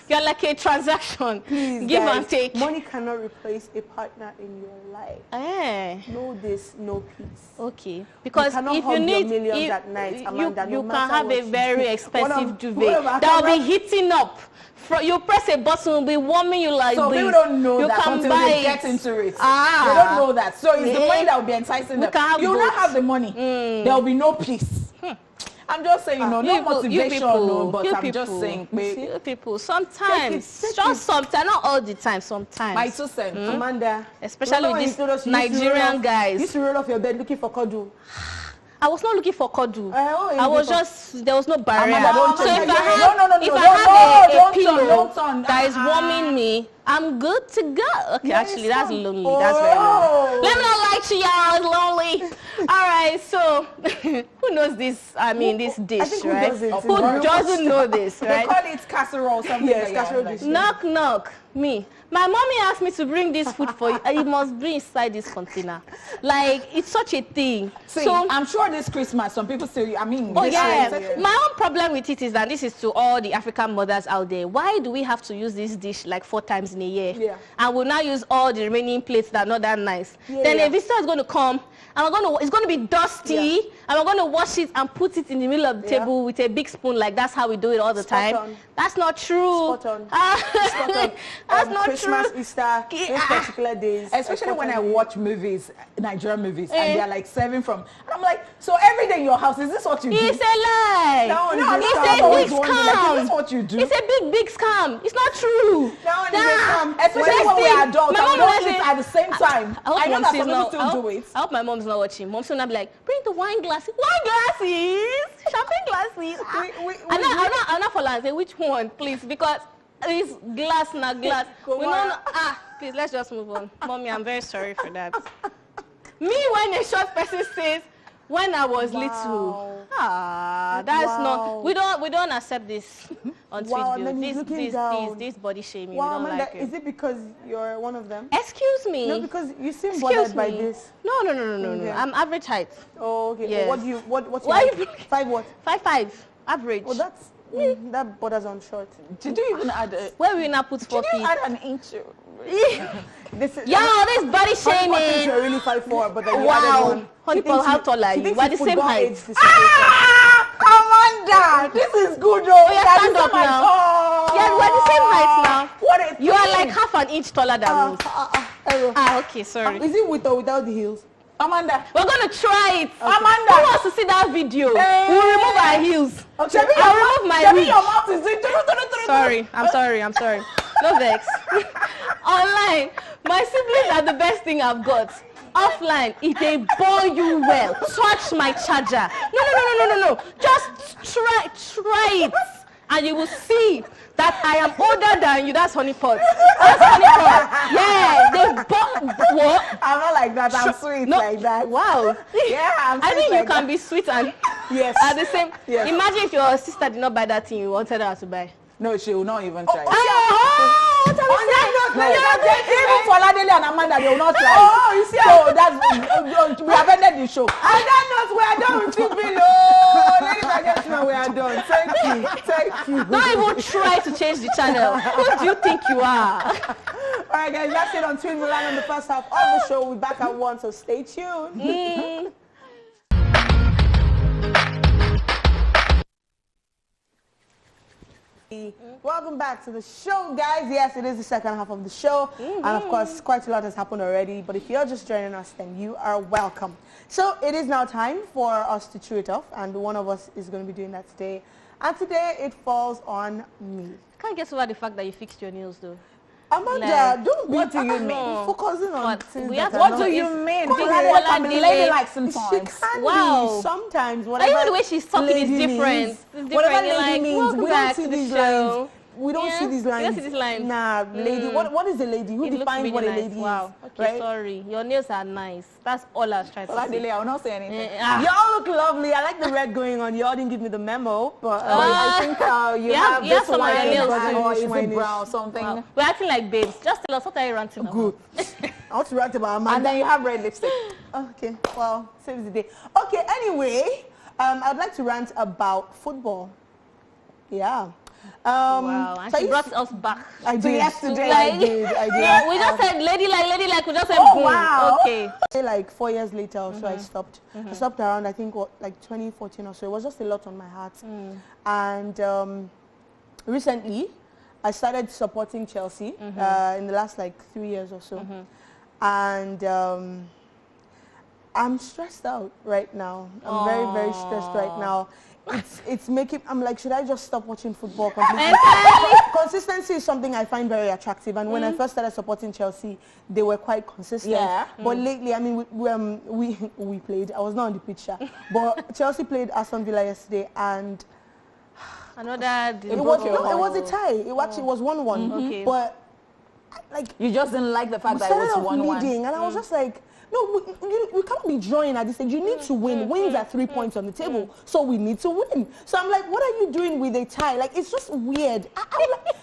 S2: you're like a transaction.
S1: Please,
S2: Give
S1: guys,
S2: and take.
S1: Money cannot replace a partner in your life. No this, no peace.
S2: Okay. Because
S1: cannot
S2: if
S1: hug
S2: you
S1: your
S2: need,
S1: millions at night, Amanda, no
S2: you
S1: matter
S2: can have
S1: what
S2: a
S1: you
S2: very
S1: do.
S2: expensive duvet
S1: whoever
S2: that will
S1: can
S2: be heating up. You press a button, will be warming you like
S3: so
S2: this.
S3: people don't know
S2: you
S3: that
S2: can
S3: until
S2: buy
S3: they
S2: it.
S3: get into it. They
S2: Ah.
S3: don't know that. So it's the money that will be enticing them.
S2: can have
S3: You will not
S2: both.
S3: have the money. There will be no peace. I'm just saying, no motivation, no, but I'm just saying,
S2: You people, sometimes, just sometimes, not all the time, sometimes.
S3: my 2 cents.
S1: Amanda,
S2: Especially
S1: remember
S2: with
S1: when
S2: these
S1: you told us you used to roll
S2: Nigerian
S1: off-
S2: guys.
S1: You used to roll off your bed looking for Kodu.
S2: I was not looking for Kodu.
S1: Oh, you
S2: I was
S1: looking
S2: just, there was no barrier.
S3: Amanda, don't
S2: So
S3: turn
S2: if
S3: like
S2: I
S3: that.
S2: have,
S3: No,
S2: if
S3: don't
S2: I have a
S3: turn,
S2: pillow
S3: don't turn.
S2: that is warming me, I'm good to go. Okay,
S1: Yeah,
S2: actually,
S1: it's
S2: that's
S1: fun.
S2: lonely. That's very
S1: Oh.
S2: lonely. Let me not lie to y'all, it's lonely. All right, so who knows this? I mean, this dish,
S1: think who
S2: right?
S1: doesn't?
S2: Who doesn't know this,
S3: They
S2: right?
S3: call it casserole, something
S1: Yes,
S3: like that.
S1: casserole
S3: Like,
S1: dish.
S2: Knock, knock, me. My mommy asked me to bring this food for you, and it must be inside this container. Like, it's such a thing.
S3: See,
S2: So,
S3: I'm sure this Christmas, some people still,
S2: oh
S3: this
S2: yeah.
S3: is-
S2: My own problem with it is that this is to all the African mothers out there. Why do we have to use this dish like 4 times in a year?
S1: Yeah.
S2: And we'll now use all the remaining plates that are not that nice.
S1: Yeah,
S2: Then
S1: yeah.
S2: a visitor is going to come, and it's going to be dusty,
S1: Yeah.
S2: and we're going to wash it and put it in the middle of the
S1: Yeah.
S2: table with a big spoon. Like that's how we do it all the
S1: Spot
S2: time.
S1: on.
S2: That's not true.
S1: Spot on.
S2: Spot
S1: on.
S2: That's not
S1: Christmas,
S2: true.
S1: Easter, those particular days.
S3: Especially when I watch movies, Nigerian movies,
S2: Eh.
S3: and they're like serving from, and I'm like, so every day in your house, is this what you do?
S2: It's a lie.
S1: That one is
S3: No,
S1: a
S3: it's
S1: scam.
S3: a
S2: It's
S3: always
S2: a big
S3: wondering, like,
S2: scam.
S3: is this what you do?
S2: It's a big scam. It's not true.
S1: That one is a scam.
S3: Especially when we are adults
S2: My
S3: and we
S2: mom
S3: don't
S2: always
S3: eat
S2: say-
S3: at the same time.
S2: I hope
S3: I know
S2: Mom
S3: that
S2: sees
S3: some people
S2: now.
S3: still do it.
S2: I hope my mom's not watching. Mom's gonna be like, bring the wine glasses. Wine glasses? Champagne glasses? I'm not for land. Say which one, please, because it's glass, not glass.
S1: Go
S2: We
S1: on.
S2: don't. Please, let's just move on. Mommy, I'm very sorry for that. Me, when a short person says, when I was little. That's
S1: Wow.
S2: not. We don't accept this on
S1: Wow,
S2: Tweet
S1: and then he's
S2: View.
S1: looking down.
S2: This body shaming.
S1: Wow,
S2: we don't
S1: Amanda,
S2: like it.
S1: is it because you're one of them?
S2: Excuse me.
S1: No, because you seem
S2: Excuse
S1: bothered
S2: me.
S1: by this.
S2: No.
S1: Okay.
S2: I'm average height.
S1: Oh, okay.
S2: Yes.
S1: What's your
S2: Why
S1: height?
S2: you-
S1: 5 what?
S2: 5'5", average.
S1: Oh, that's that borders on short.
S3: Did you even add a,
S2: Where we not put 4
S3: did you
S2: feet?
S3: add an inch?
S1: This is
S2: Yo, this body
S1: Honeypot thinks
S2: shaming.
S1: you're really 5'4", but then you
S2: Wow.
S1: added one.
S2: Honeypot,
S1: He thinks
S2: how
S1: you-
S2: tall are
S1: he
S2: you?
S1: thinks
S2: We're
S1: you
S2: the same
S1: football
S2: height.
S1: aids the situation.
S3: Amanda, this is good though.
S2: yeah,
S3: That
S2: stand
S3: is
S2: up
S3: so much-
S2: now.
S3: Oh.
S2: Yeah, we're the same height now.
S3: What a
S2: You are
S3: thing.
S2: like half an inch taller than me.
S1: Error.
S2: Okay, sorry.
S1: Is it with or without the heels?
S3: Amanda.
S2: We're gonna try it.
S3: Amanda.
S2: Who wants to see that video? We'll remove our heels.
S3: Shebi,
S2: I'll remove my
S3: Shebi,
S2: wig.
S3: your mouth is
S2: Sorry, I'm sorry. No vex. Online, my siblings are the best thing I've got. Offline, if they bore you well, touch my charger. No. Just try it. and you will see that I am older than you. That's Honeypot. That's Honeypot. Yeah, they what?
S3: I'm not like that. I'm sweet like that.
S2: Wow.
S3: Yeah, I'm sweet
S2: I think
S3: like
S2: you can
S3: that.
S2: be sweet and
S3: Yes.
S2: at the same.
S3: Yes.
S2: Imagine if your sister did not buy that thing you wanted her to buy.
S3: No, she will not even try.
S2: What are we saying?
S3: Even Foladele and Amanda, they will not try.
S1: Oh, you see,
S3: so that's we have ended the show.
S1: On that note, we are done with you below. Ladies and gentlemen, we are done. Thank you. Thank you.
S2: Don't even try to change the channel. Who do you think you are?
S1: All right, guys, that's it on Twin Milan on the first half of the show. We'll be back at 1, so stay tuned. Welcome back to the show, guys. Yes, it is the second half of the show, and of course quite a lot has happened already, but if you're just joining us, then you are welcome. So it is now time for us to chew it off, and one of us is going to be doing that today, and today it falls on me.
S2: I can't get over the fact that you fixed your nails though.
S1: Amanda, don't be
S3: What do you mean?
S1: focusing on
S2: What?
S1: things
S2: We
S1: that
S2: have
S1: are
S3: What
S1: not-
S3: do you mean?
S2: Foladele
S3: Can be ladylike sometimes.
S1: She can
S2: Wow.
S1: be sometimes.
S2: But
S1: Whatever
S2: even the way she's talking is
S1: lady
S2: different.
S1: means,
S2: It's
S1: whatever
S2: different. You're
S1: lady
S2: like,
S1: means,
S2: welcome
S1: we don't
S2: back
S1: see
S2: to the
S1: these
S2: show.
S1: lines. We don't
S2: Yeah,
S1: see these
S2: we don't
S1: lines.
S2: see these lines.
S1: Nah, lady. What is a lady? Who
S2: It looks
S1: defines
S2: really
S1: what a
S2: nice.
S1: lady
S2: Wow.
S1: is?
S2: Okay,
S1: Right?
S2: sorry. Your nails are nice. That's all I was trying to say.
S3: Foladele, I will not say anything.
S1: Y'all look lovely. I like the red going on. Y'all didn't give me the memo, but I think
S3: You
S2: Yeah,
S3: have
S2: you have
S3: this
S2: some
S3: one,
S2: nails
S3: or
S1: too.
S3: is it brown something?
S2: Wow. We're acting like babes. Just tell us what are you ranting about?
S1: good. I want to write about Amanda.
S3: And then you have red lipstick.
S1: Okay, well, saves the day. Okay, anyway, I'd like to rant about football. Yeah.
S2: Wow, and
S1: so
S2: she brought us back.
S1: I did.
S3: yesterday.
S1: I did.
S2: Yeah, we just said ladylike. We just said
S1: Oh,
S2: boom.
S1: wow.
S2: Okay.
S1: Like 4 years later or so, I stopped. I stopped around, I think, like 2014 or so. It was just a lot on my heart. And recently, I started supporting Chelsea in the last like 3 years or so. And I'm stressed out right now. I'm very, very stressed right now. It's making, I'm like, should I just stop watching football completely? Consistency is something I find very attractive, and when I first started supporting Chelsea, they were quite consistent.
S3: Yeah.
S1: But lately, I mean, we played, I was not on the pitch, but Chelsea played Aston Villa yesterday, and
S2: Another.
S1: it was a tie. It actually was 1-1.
S2: Okay.
S1: But like,
S3: You just didn't like the fact
S1: we
S3: that it
S1: started
S3: was
S1: off
S3: 1-1.
S1: leading, and I was just like, no, we can't be drawing at this stage. You need to win. Wins are 3 points on the table, so we need to win. So I'm like, what are you doing with a tie? Like, it's just weird. I'm like,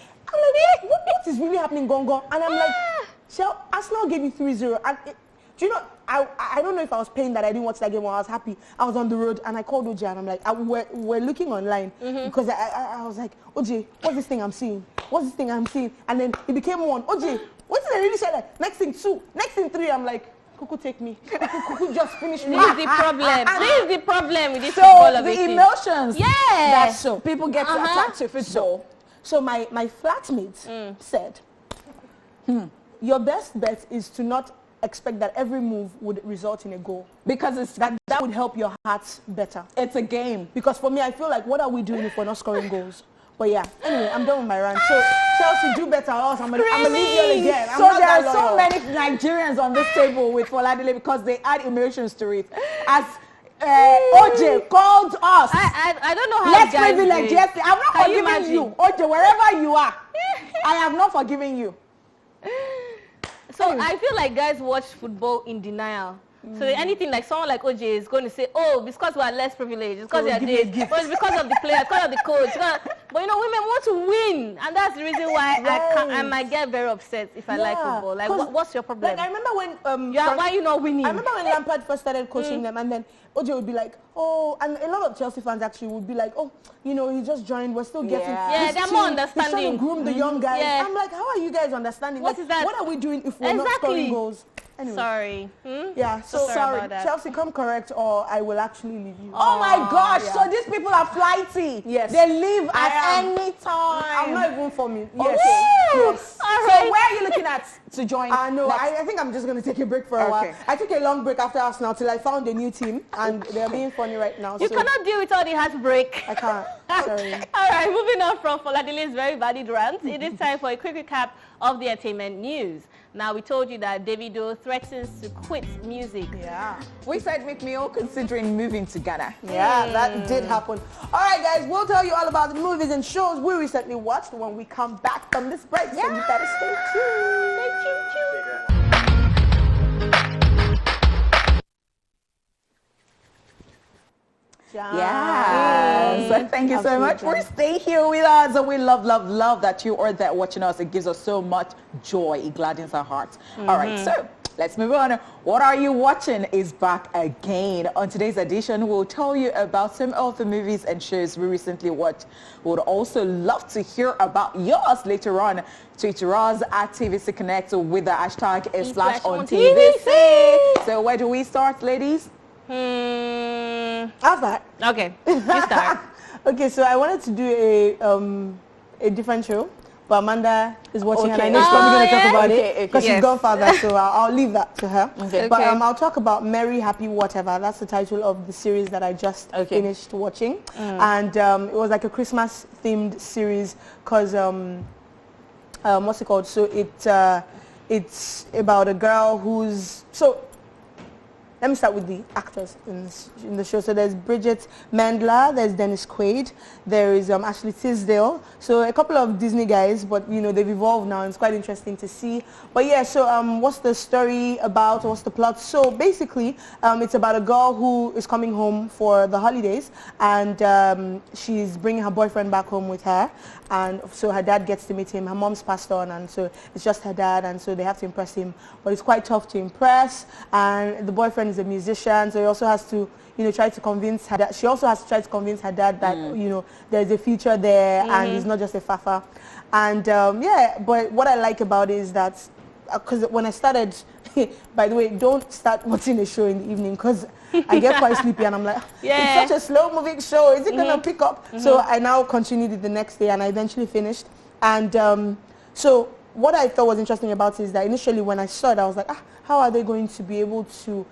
S1: what is really happening, Gongo? And I'm like, Arsenal gave you 3-0. And do you know, I don't know if I was pained that I didn't watch that game or I was happy. I was on the road, and I called OJ, and I'm like, we're looking online, because I was like, OJ, what's this thing I'm seeing? What's this thing I'm seeing? And then it became 1. OJ, what did I really say? Like, next thing 2, next thing 3. I'm like, Kuku, take me. Kuku, just finish me.
S2: This is the problem. This is the problem with this
S3: So
S2: football of
S3: the
S2: 18.
S3: emotions
S2: Yeah.
S3: that so people get attached to football.
S1: So my flatmate said, your best bet is to not expect that every move would result in a goal.
S3: Because
S1: That would help your heart better.
S3: it's a game.
S1: Because for me, I feel like, what are we doing if we're not scoring goals? But yeah, anyway, I'm done with my rant. So Chelsea, do better, or else I'm gonna leave you all again. I'm
S3: So
S1: not
S3: there are
S1: that
S3: so
S1: loyal.
S3: many Nigerians on this table with Foladele because they add emotions to it. As OJ called us.
S2: I don't know how
S3: Let's
S2: you guys
S3: privilege.
S2: do it.
S3: Yes, I'm not
S2: Can you
S3: forgiving you.
S2: imagine?
S3: OJ, wherever you are, I have not forgiven you.
S2: So I feel like guys watch football in denial. So anything like someone like OJ is going to say, oh, because we are less privileged, it's because
S1: So
S2: they are
S1: give me a
S2: this,
S1: gift.
S2: but it's because of the players, because of the coach. But you know, women want to win, and that's the reason why I might get very upset if I like
S1: Yeah,
S2: football. Like,
S1: 'cause,
S2: why
S1: Like, I remember when
S2: are you not winning?
S1: I remember when Lampard first started coaching them, and then OJ would be like, oh, and a lot of Chelsea fans actually would be like, oh, you know, he just joined, we're still getting
S3: Yeah.
S1: this
S2: they're more
S1: team, he's trying
S2: understanding.
S1: to groom the young guys.
S2: Yeah.
S1: I'm like, how are you guys understanding?
S2: What
S1: Like,
S2: is that?
S1: What are we doing if we're not
S2: Exactly.
S1: scoring goals? Anyway.
S2: Sorry.
S1: Yeah, so
S2: sorry about that.
S1: Chelsea, come correct, or I will actually leave you.
S3: Oh my gosh,
S1: yeah.
S3: so these people are flighty.
S1: Yes.
S3: They leave
S1: I
S3: at
S1: am.
S3: any time.
S1: I'm not even for me. Yes.
S3: Okay.
S1: Yes.
S2: All
S3: So
S2: right.
S3: where are you looking at to join?
S1: No,
S3: next?
S1: I think I'm just going to take a break for a while.
S3: Okay.
S1: I took a long break after Arsenal till I found a new team, and they're being funny right now.
S2: You
S1: so
S2: cannot deal with all the heartbreak.
S1: I can't. Sorry.
S2: All right, moving on from Foladele's very valid rant, it is time for a quick recap of the entertainment news. Now, we told you that Davido threatens to quit music.
S1: Yeah.
S3: We said make me all considering moving to Ghana.
S1: Yeah, that did happen. All right, guys, we'll tell you all about the movies and shows we recently watched when we come back from this break. So you better stay tuned. Stay tuned.
S3: Yes. Thank you so much for staying here with us. We love that you are there watching us. It gives us so much joy. It gladdens our hearts. All right, so let's move on. What Are You Watching is back again. On today's edition, we'll tell you about some of the movies and shows we recently watched. We would also love to hear about yours later on. Tweet us at TVC Connect with the hashtag /on-TVC. So where do we start, ladies?
S1: I'll start.
S2: Okay, you start.
S1: Okay, so I wanted to do a different show, but Amanda is watching and I know she's probably going to talk about it because she's gone farther, so I'll leave that to her.
S3: Okay.
S1: But I'll talk about Merry Happy Whatever. That's the title of the series that I just finished watching. And it was like a Christmas themed series because, what's it called? So it's about a girl who's... Let me start with the actors in the show. So there's Bridget Mendler, there's Dennis Quaid, there is Ashley Tisdale. So a couple of Disney guys, but you know they've evolved now. It's quite interesting to see. But yeah, so what's the story about? What's the plot? So basically, it's about a girl who is coming home for the holidays, and she's bringing her boyfriend back home with her. And so her dad gets to meet him. Her mom's passed on, and so it's just her dad, and so they have to impress him. But it's quite tough to impress, and the boyfriend is a musician, so he also has to, you know, try to convince her dad. She also has to try to convince her dad that, you know, there's a future there, and he's not just a fafa. And yeah, but what I like about it is that, because when I started, by the way, don't start watching a show in the evening, because I get quite sleepy and I'm like, it's such a slow moving show, is it gonna pick up? So I now continued it the next day and I eventually finished. And so what I thought was interesting about it is that initially when I saw it, I was like, how are they going to be able to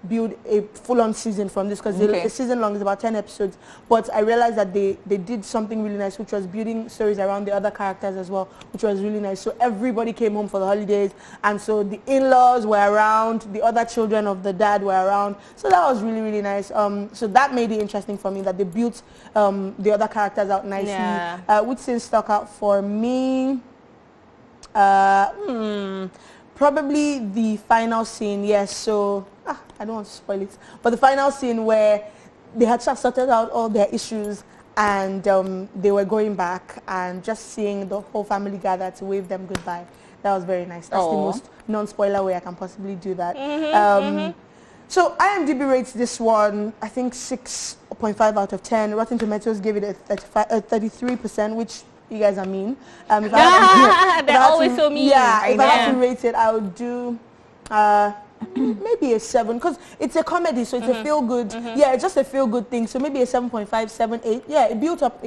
S1: build a full-on season from this? Because the season long is about 10 episodes. But I realized that they did something really nice, which was building stories around the other characters as well, which was really nice. So everybody came home for the holidays, and so the in-laws were around, the other children of the dad were around. So that was really, really nice. So that made it interesting for me, that they built the other characters out nicely. Which scene stuck out for me? Probably the final scene, yes. So I don't want to spoil it, but the final scene where they had sorted out all their issues and they were going back, and just seeing the whole family gather to wave them goodbye. That was very nice. That's the most non-spoiler way I can possibly do that. So IMDb rates this one, I think 6.5 out of 10. Rotten Tomatoes gave it a 33%, which you guys are mean.
S2: They're always so mean.
S1: Yeah, if I had to rate it, I would do maybe a 7, because it's a comedy, so it's a feel-good. Yeah, it's just a feel-good thing. So maybe a 7.5, 7, 8. Yeah, it built up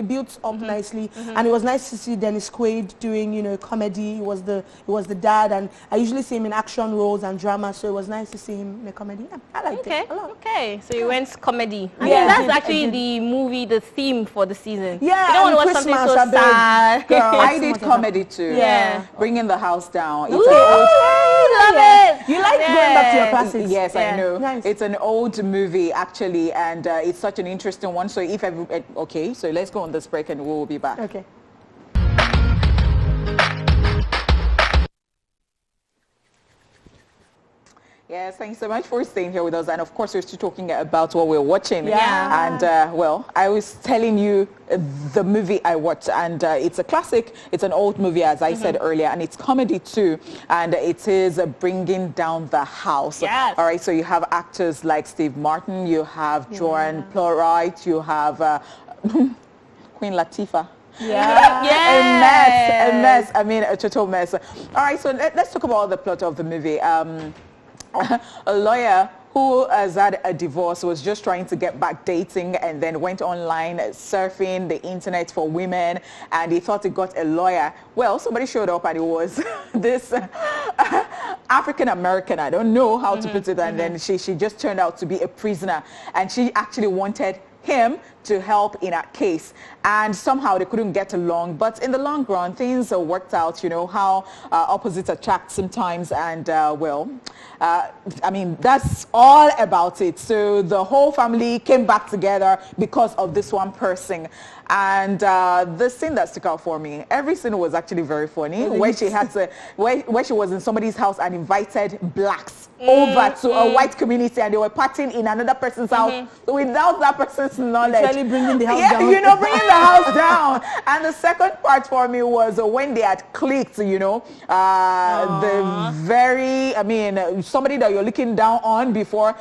S1: nicely, and it was nice to see Dennis Quaid doing, you know, comedy. It was the dad, and I usually see him in action roles and drama, so it was nice to see him in a comedy. Yeah, I liked it a lot.
S2: Okay, so you went comedy. I mean, that's actually the theme for the season.
S1: Yeah,
S2: you don't want to watch something so sad.
S3: I did comedy too.
S2: Yeah,
S3: bringing the house down.
S2: It's love it.
S1: You like going back to your classics?
S3: Yes, I know.
S1: Nice.
S3: It's an old movie actually, and it's such an interesting one. So if okay, so let's go on this break and we'll be back.
S1: Okay.
S3: Yes, thanks so much for staying here with us. And of course, we're still talking about what we're watching.
S1: Yeah.
S3: And well, I was telling you the movie I watched, and it's a classic. It's an old movie, as I said earlier, and it's comedy too. And it is Bringing Down the House.
S2: Yes.
S3: All right, so you have actors like Steve Martin, you have Joan Plowright, you have Queen Latifah.
S2: Yeah.
S3: A mess. I mean, a total mess. All right, so let's talk about the plot of the movie. A lawyer who has had a divorce was just trying to get back dating, and then went online surfing the internet for women, and he thought he got a lawyer. Well, somebody showed up and it was this African American, I don't know how to put it, and then she just turned out to be a prisoner, and she actually wanted him to help in a case, and somehow they couldn't get along. But in the long run, things worked out. You know how opposites attract sometimes, and I mean, that's all about it. So the whole family came back together because of this one person. And the scene that stuck out for me, every scene was actually very funny. Where she had to, where she was in somebody's house and invited blacks over to a white community, and they were partying in another person's house without that person's knowledge.
S1: Actually bringing the house down.
S3: You know, bringing the house down. And the second part for me was when they had clicked, you know, the very, I mean, somebody that you're looking down on before,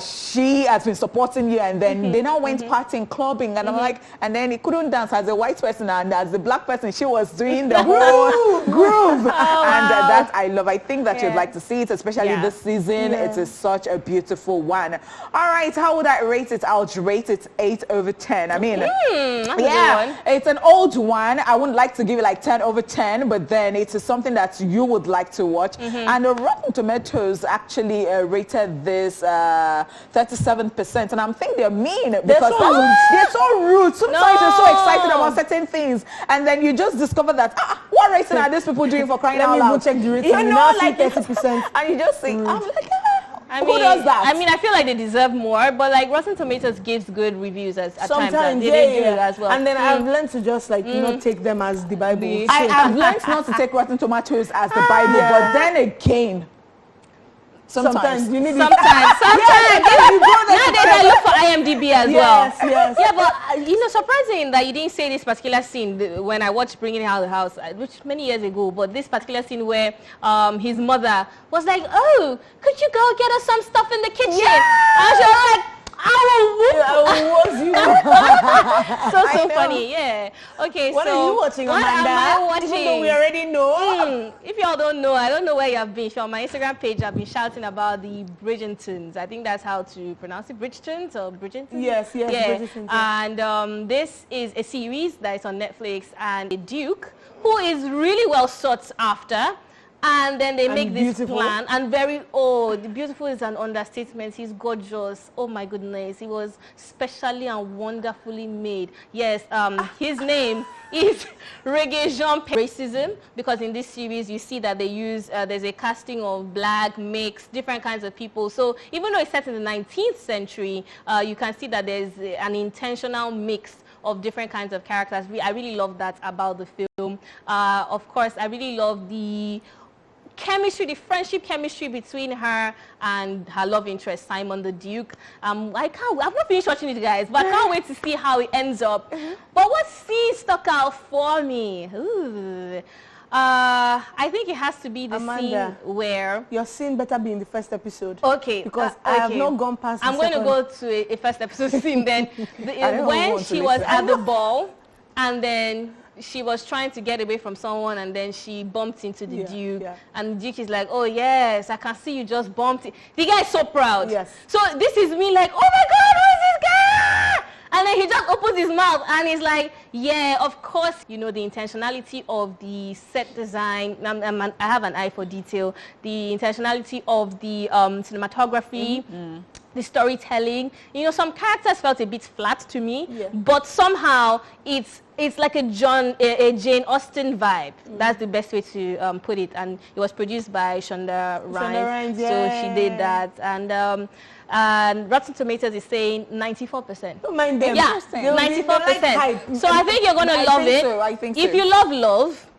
S3: she has been supporting you, and then they now went partying, clubbing, and I'm like, and then he couldn't dance as a white person, and as a black person, she was doing the whole groove. And that I love. I think that you'd like to see it, especially this season. It is such a beautiful one. All right, how would I rate it? I would rate it 8 over 10. I mean, it's an old one. I wouldn't like to give it like 10 over 10, but then it is something that you would like to watch. And Rotten Tomatoes actually rated this 37%, and I'm thinking they're mean because they're so rude. Sometimes you're so excited about certain things, and then you just discover that what rating are these people doing for crying out loud?
S1: Let me go check the rating.
S3: You know, like
S1: 30%,
S3: and you just think, I'm like,
S2: who does that? I mean, I feel like they deserve more, but like Rotten Tomatoes gives good reviews at times. And they do as well.
S1: And then I've learned to just like not take them as the Bible.
S3: I've learned not to take Rotten Tomatoes as the Bible, but then again, sometimes you need
S2: sometimes nowadays I look for IMDb as well. Yeah, but you know, surprising that you didn't say this particular scene when I watched Bringing It Out of the House, which many years ago, but this particular scene where his mother was like, oh, could you go get us some stuff in the kitchen? And she was like, so funny, yeah. Okay,
S1: what are you watching, Amanda?
S2: What am I watching?
S1: Even though we already know.
S2: If y'all don't know, I don't know where you have been. If you're on my Instagram page, I've been shouting about the Bridgertons. I think that's how to pronounce it. Bridgertons or Bridgertons?
S1: Yes, Bridgertons.
S2: And this is a series that is on Netflix, and a Duke who is really well sought after. And then they make this plan, and the beautiful is an understatement. He's gorgeous. Oh my goodness, he was specially and wonderfully made. Yes, his name is Reggae Jean Racism, because in this series you see that they use, there's a casting of black, mixed, different kinds of people. So even though it's set in the 19th century, you can see that there's an intentional mix of different kinds of characters. I really love that about the film. Of course, I really love the chemistry, the friendship chemistry between her and her love interest, Simon the Duke. I've not finished watching it, guys, but I can't wait to see how it ends up. But what scene stuck out for me? I think it has to be the scene where... Your
S1: scene better be in the first episode.
S2: Okay.
S1: Because I have not gone past
S2: I'm going to go to a first episode scene then. When she was at the ball, and then she was trying to get away from someone, and then she bumped into the Duke. And the Duke is like, oh yes, I can see you just bumped it. The guy is so proud. So this is me like, oh my God, who is this guy? And then he just opens his mouth and he's like, yeah, of course, you know, the intentionality of the set design. I have an eye for detail. The intentionality of the cinematography, the storytelling. You know, some characters felt a bit flat to me, but somehow it's like a Jane Austen vibe. That's the best way to put it. And it was produced by Shonda Rhimes. So she did that. And Rotten Tomatoes is saying 94%.
S1: Don't mind them.
S2: Yeah, 94%. So I think you're going to love it.
S3: I think so.
S2: If you love love,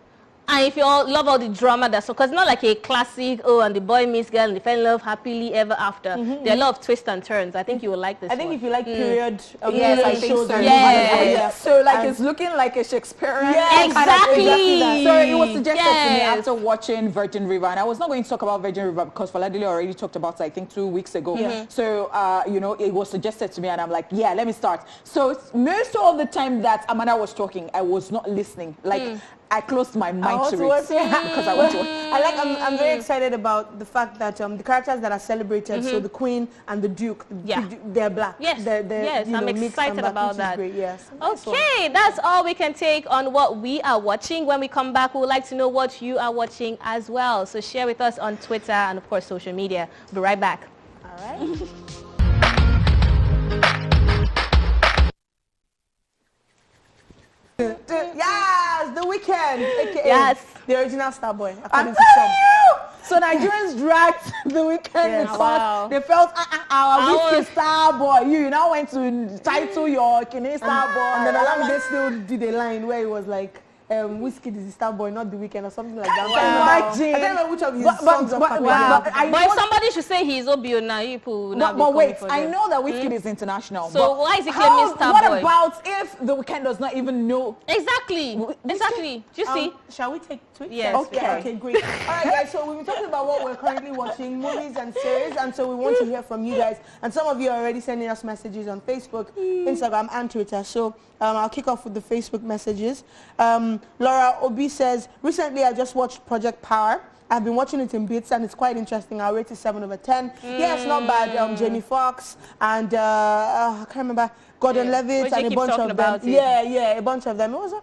S2: and if you love all the drama that's because it's not like a classic, and the boy meets girl and they fell in love happily ever after. There are a lot of twists and turns. I think you will like this one.
S1: I think if you like period
S3: yes, I think so.
S2: Yes.
S3: So like it's looking like a Shakespearean
S2: exactly.
S3: So it was suggested to me after watching Virgin River, and I was not going to talk about Virgin River because Foladele already talked about it, I think 2 weeks ago. So you know, it was suggested to me, and I'm like, yeah, let me start. So most of the time that Amanda was talking, I was not listening. Like I closed my mind to it because I want to watch.
S1: I'm very excited about the fact that the characters that are celebrated, so the Queen and the Duke, they're black.
S2: Yes,
S1: they're
S2: I'm excited about that.
S1: Great, yes.
S2: Okay, that's all we can take on what we are watching. When we come back, we would like to know what you are watching as well. So share with us on Twitter and, of course, social media. We'll be right back.
S1: All right. Weeknd, aka
S2: Yes.
S1: the original star boy.
S3: I'm
S1: According to
S3: telling
S1: some.
S3: you. So Nigerians dragged the Weeknd
S1: Yes.
S3: because
S2: Wow.
S3: they felt our
S2: Our-
S3: whiskey star boy. You now went to title your Kine star boy.
S1: And then Olamide still did a line where it was like, Whiskey is the star boy, not the Weeknd, or something like that.
S2: Wow.
S1: I don't remember which of his
S3: But-
S1: songs are
S3: but-
S1: popular.
S2: Wow.
S3: But I
S2: But
S3: know
S2: if somebody should say he's Obio now, people will not be
S3: But
S2: coming
S3: wait,
S2: for
S3: I
S2: them.
S3: know that Whiskey is international.
S2: So
S3: but
S2: why is he
S3: how-
S2: claiming star
S3: What
S2: boy?
S3: about if the Weeknd does not even know?
S2: Exactly. Exactly. Do you see?
S1: Shall we take tweets?
S2: Yes,
S3: Okay.
S2: sure.
S1: Okay, great. All right, guys, so we've been talking about what we're currently watching, movies and series, and so we want to hear from you guys. And some of you are already sending us messages on Facebook, Instagram, and Twitter. So I'll kick off with the Facebook messages. Laura Obi says, recently I just watched Project Power. I've been watching it in bits and it's quite interesting. I'll rate it 7 over 10. Yeah, it's not bad. Jamie Foxx and I can't remember, Gordon Levitt
S2: Which
S1: and
S2: you
S1: a
S2: keep
S1: bunch
S2: talking
S1: of them.
S2: about it.
S1: Yeah, a bunch of them. It was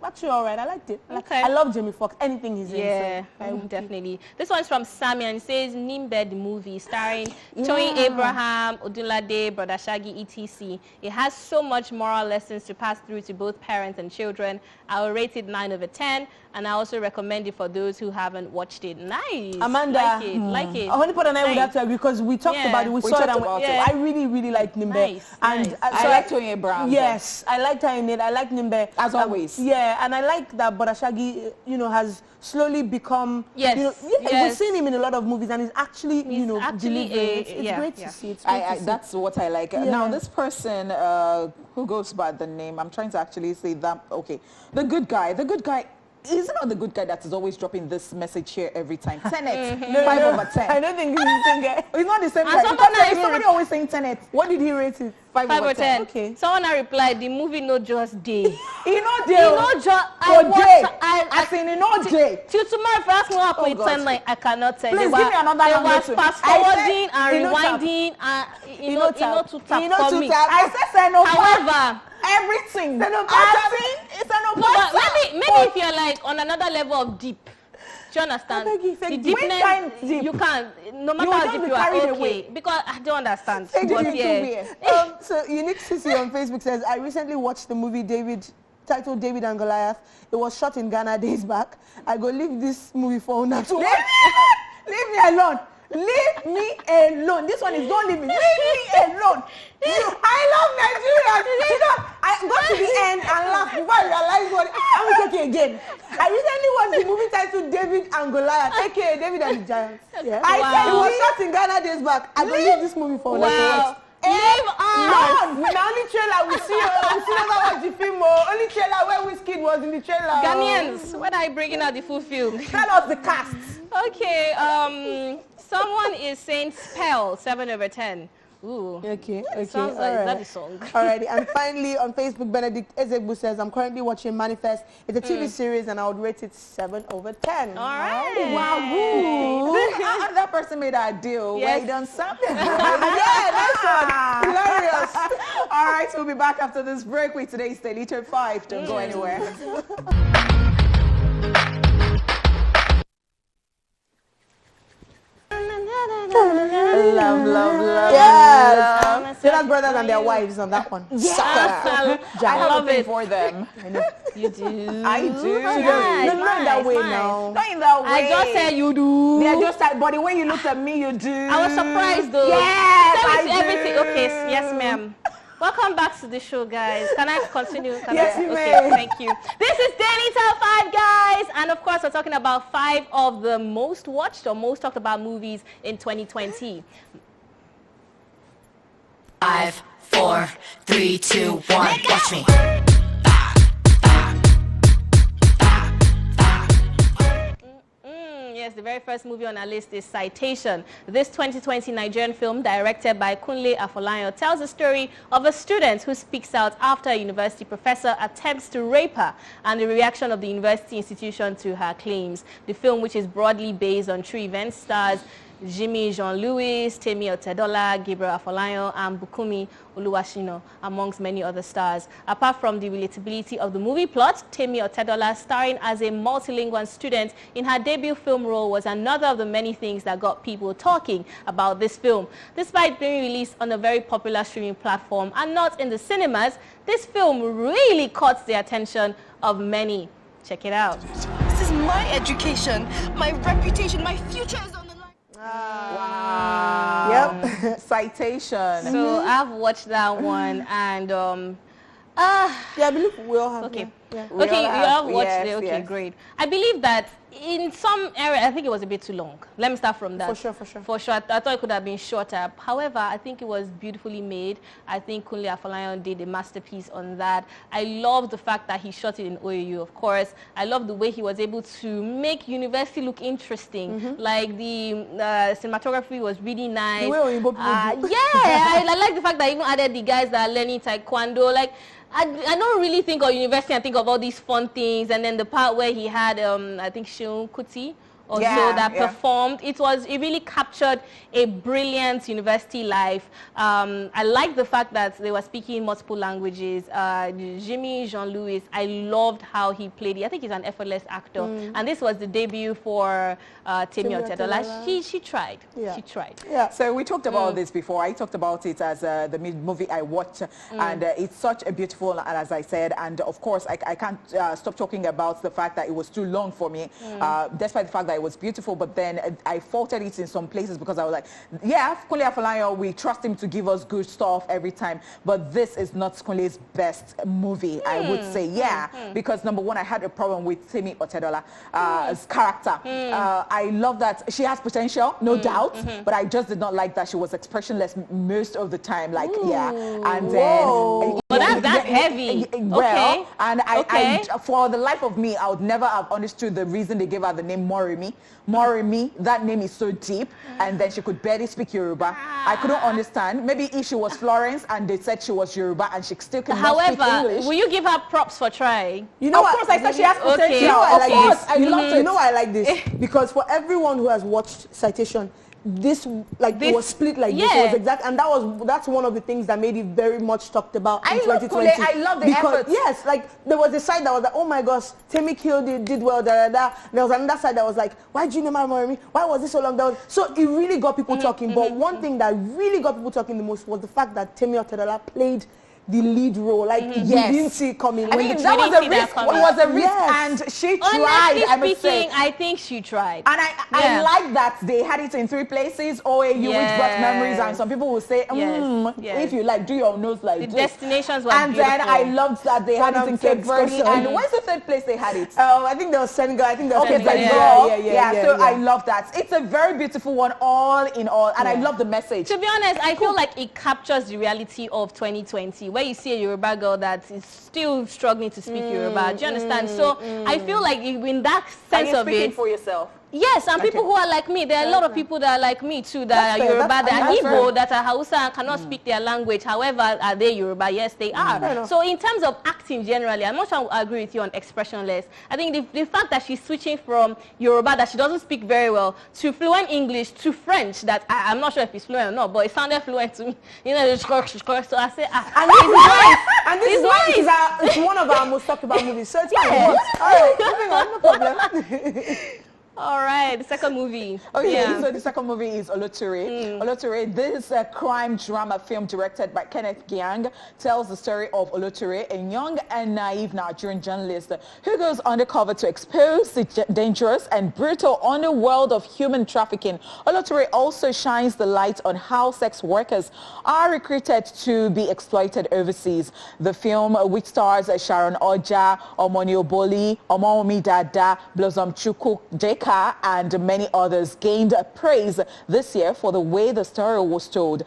S1: actually all right. I liked it.
S2: Okay.
S1: I love Jamie Foxx. Anything he's
S2: Yeah,
S1: in. So
S2: definitely. This one's from Sammy and it says Nimbe the movie starring Toyin Abraham, Odunlade, Brother Shaggy, etc. It has so much moral lessons to pass through to both parents and children. I will rate it 9 over 10 and I also recommend it for those who haven't watched it. Nice.
S1: Amanda,
S2: like it.
S1: Honeypot and I would
S2: Nice.
S1: have to agree because we talked
S2: Yeah.
S1: about it. We saw
S3: talked
S1: it. And
S3: about
S2: it.
S1: I really, really like Nimbe.
S2: Nice,
S1: And
S2: nice.
S3: I like Toyin Abraham.
S1: Yes, I liked her in it. I like Nimbe.
S3: As always.
S1: Yeah, and I like that Brother Shaggy, has slowly become.
S2: Yes,
S1: We've
S2: yes.
S1: seen him in a lot of movies, and he's actually,
S2: He's actually
S1: delivering. It's
S2: yeah,
S1: great
S2: yeah.
S1: to see. It's great to see.
S3: That's what I like. Now, this person who goes by the name, I'm trying to actually say that, okay, the good guy, he's not the good guy that is always dropping this message here every time. 10x, 5 over 10.
S1: I don't think he's the same guy.
S3: It's not the same
S2: And
S3: guy.
S2: sometimes
S3: Because
S2: I
S3: if
S2: even
S3: somebody always saying 10x,
S1: What did he rate it?
S3: 5
S2: 5
S3: over
S2: or 10.
S1: Okay.
S2: Someone I replied, the movie no just day.
S3: You know,
S2: You know just
S3: I seen you know, Jay.
S2: till tomorrow if you ask me what happened
S3: God.
S2: with timeline, I cannot tell.
S3: Please
S2: They
S3: give
S2: were-
S3: me another
S2: They
S3: number
S2: was
S3: too.
S2: fast
S3: I said,
S2: forwarding and
S1: you know tap.
S2: rewinding and
S1: You know tap.
S2: to tap
S1: You know
S2: for
S1: to
S2: me.
S1: tap.
S3: I said Senopata.
S2: However,
S3: Everything.
S1: Senopata.
S3: It's
S2: no, but
S3: Senopata.
S2: maybe if you're like on another level of deep, do you understand?
S1: I beg you,
S2: The
S1: deep.
S2: deepness,
S3: Which kind deep?
S2: you can't, no
S3: You
S2: matter
S3: will
S2: how
S3: just
S2: deep
S3: be
S2: you are,
S3: carried
S2: okay.
S3: away.
S2: Because I don't understand.
S3: Take
S2: But
S3: it
S2: yeah.
S3: into where?
S1: So Unique Sissy on Facebook says, I recently watched the movie titled David and Goliath. It was shot in Ghana days back. I go leave this movie for Una to watch.
S3: Leave me alone. Leave me alone. This one is don't leave me. Leave me alone.
S1: I love Nigeria. I got to the end and laughed before I realized what I was talking again. I recently watched the movie titled David and Goliath, aka David and the Giants. Yeah.
S2: Wow.
S1: I said it was shot in Ghana days back. I go leave this movie for Una to
S2: Wow.
S1: watch.
S2: Leave us.
S1: No, the only trailer we see never watch the film. Only trailer where Wizkid was in the trailer.
S2: Ghanaians, when are you bringing out the full film?
S3: Tell us the cast.
S2: Okay, someone is saying Spell, 7 over 10. Ooh.
S1: Okay.
S2: Sounds like
S1: alright.
S2: that is song.
S1: Alrighty, and finally on Facebook, Benedict Ezegbu says, I'm currently watching Manifest. It's a TV series and I would rate it 7 over 10.
S2: All right.
S3: Wow. That person made a deal.
S2: Yes.
S3: Where he done something.
S1: Yeah, that's one. Hilarious.
S3: All right, we'll be back after this break with today's Daily Top 5. Don't go anywhere.
S1: Love. Yes. Jonas Brothers and their wives on that one.
S2: I love it.
S3: For them.
S2: You do.
S3: I do.
S2: Nice,
S1: No, not in that way
S2: nice.
S1: now.
S3: Not in that way.
S2: I just said you do.
S3: They're just like, but the way you looked at me, you do.
S2: I was surprised though.
S3: Yes,
S2: Tell me
S3: I
S2: everything.
S3: do.
S2: Okay, yes, ma'am. Welcome back to the show, guys. Can I continue?
S1: Yes, you
S2: okay,
S1: may.
S2: thank you. This is Daily Top 5, guys. And of course, we're talking about 5 of the most watched or most talked about movies in 2020.
S6: 5, 4, 3, 2, 1. Watch me.
S2: Yes, the very first movie on our list is Citation. This 2020 Nigerian film, directed by Kunle Afolayan, tells the story of a student who speaks out after a university professor attempts to rape her and the reaction of the university institution to her claims. The film, which is broadly based on true events, stars Jimmy Jean-Louis, Temi Otedola, Gabriel Afolayan, and Bukumi Oluwashino, amongst many other stars. Apart from the relatability of the movie plot, Temi Otedola, starring as a multilingual student in her debut film role, was another of the many things that got people talking about this film. Despite being released on a very popular streaming platform and not in the cinemas, this film really caught the attention of many. Check it out.
S6: This is my education, my reputation, my future is on the line.
S3: Wow.
S1: Yep.
S3: Citation.
S2: So I've watched that one, and
S1: Yeah, I believe we all have.
S2: okay.
S1: Yeah.
S3: We
S2: Okay,
S3: all
S2: you
S3: have-
S2: have watched
S3: yes,
S2: it. Okay,
S3: yes.
S2: great. I believe that in some area, I think it was a bit too long. Let me start from that.
S1: For sure, for sure.
S2: For sure. I thought it could have been shorter. However, I think it was beautifully made. I think Kunle Afolayan did a masterpiece on that. I love the fact that he shot it in OAU, of course. I love the way he was able to make university look interesting. Like the cinematography was really nice.
S1: The way Oyinbo people do.
S2: Yeah, I like the fact that I even added the guys that are learning taekwondo. Like, I don't really think of university and think of all these fun things. And then the part where he had, I think, Shion Kuti or so that performed. It really captured a brilliant university life. I like the fact that they were speaking multiple languages. Jimmy Jean-Louis, I loved how he played it. I think he's an effortless actor. And this was the debut for Temi Otedola. She tried.
S1: Yeah.
S2: She tried.
S1: Yeah.
S3: So we talked about this before. I talked about it as the movie I watched, and it's such a beautiful, and as I said, and of course I can't stop talking about the fact that it was too long for me, despite the fact that it was beautiful. But then I faulted it in some places because I was like, yeah, Kunle Afolayan, we trust him to give us good stuff every time, but this is not Kunle's best movie, I would say. Because number one, I had a problem with Temi Otedola's character. I love that she has potential, no doubt, but I just did not like that she was expressionless most of the time. Like, and then
S2: But that's heavy.
S3: well,
S2: Okay.
S3: and
S2: Okay.
S3: I for the life of me, I would never have understood the reason they gave her the name Morimi. Morimi, that name is so deep, and then she could barely speak Yoruba. I couldn't understand. Maybe if she was Florence and they said she was Yoruba and she still cannot speak
S2: However,
S3: English.
S2: will you give her props for trying?
S1: You know
S3: Of
S1: what?
S3: course, I said she has potential.
S2: Okay.
S1: You know why I
S3: Of
S1: like
S3: course,
S1: this?
S3: I loved it.
S1: You know why I like this? Because for everyone who has watched Citation, this it was split like this. It was exact, and that's one of the things that made it very much talked about in
S3: I love
S1: 2020.
S3: Kunle. I love the effort.
S1: Yes, like there was a side that was like, oh my gosh, Temi killed it, did well, da da da. There was another side that was like, why did you name her Morimi? Why was it so long? So it really got people talking. But one thing that really got people talking the most was the fact that Temi Otedola played the lead role. Like we didn't see it coming.
S3: I mean, that was a risk. It was a risk, and she tried. I must say.
S2: I think she tried.
S3: And I like that they had it in 3 places, OAU, which brought memories, and some people will say, if you like, do your nose like
S2: the
S3: this.
S2: destinations were
S3: And
S2: beautiful.
S3: then I loved that they had it in Cape Verde. And where's the 3rd place they had it?
S1: I think there was Senegal. I think there was
S3: Okay,
S1: Senegal.
S3: So I love that. It's a very beautiful one, all in all, and I love the message.
S2: To be honest, I feel like it captures the reality of 2020, where you see a Yoruba girl that is still struggling to speak Yoruba. Do you understand? So I feel like in that sense of
S3: speaking
S2: it,
S3: for yourself.
S2: yes, and people who are like me, there are a lot of people that are like me too, that are Yoruba, that are Igbo, that are Hausa and cannot speak their language. However, are they Yoruba? Yes, they are. So in terms of acting generally, I'm not sure I agree with you on expressionless. I think the fact that she's switching from Yoruba, that she doesn't speak very well, to fluent English, to French, that I'm not sure if it's fluent or not, but it sounded fluent to me. You know, so I say,
S1: and this is nice. And this is why it's one of our most talked about movies. So it's fine. All right, moving on, no problem.
S2: All right, the second movie.
S3: Okay, so the second movie is Oloture. Oloture, this crime drama film directed by Kenneth Gyang, tells the story of Oloture, a young and naive Nigerian journalist who goes undercover to expose the dangerous and brutal underworld of human trafficking. Oloture also shines the light on how sex workers are recruited to be exploited overseas. The film, which stars Sharon Oja, Omoni Oboli, Omomi Dada, Blossom Chukwu Jeka, and many others, gained praise this year for the way the story was told.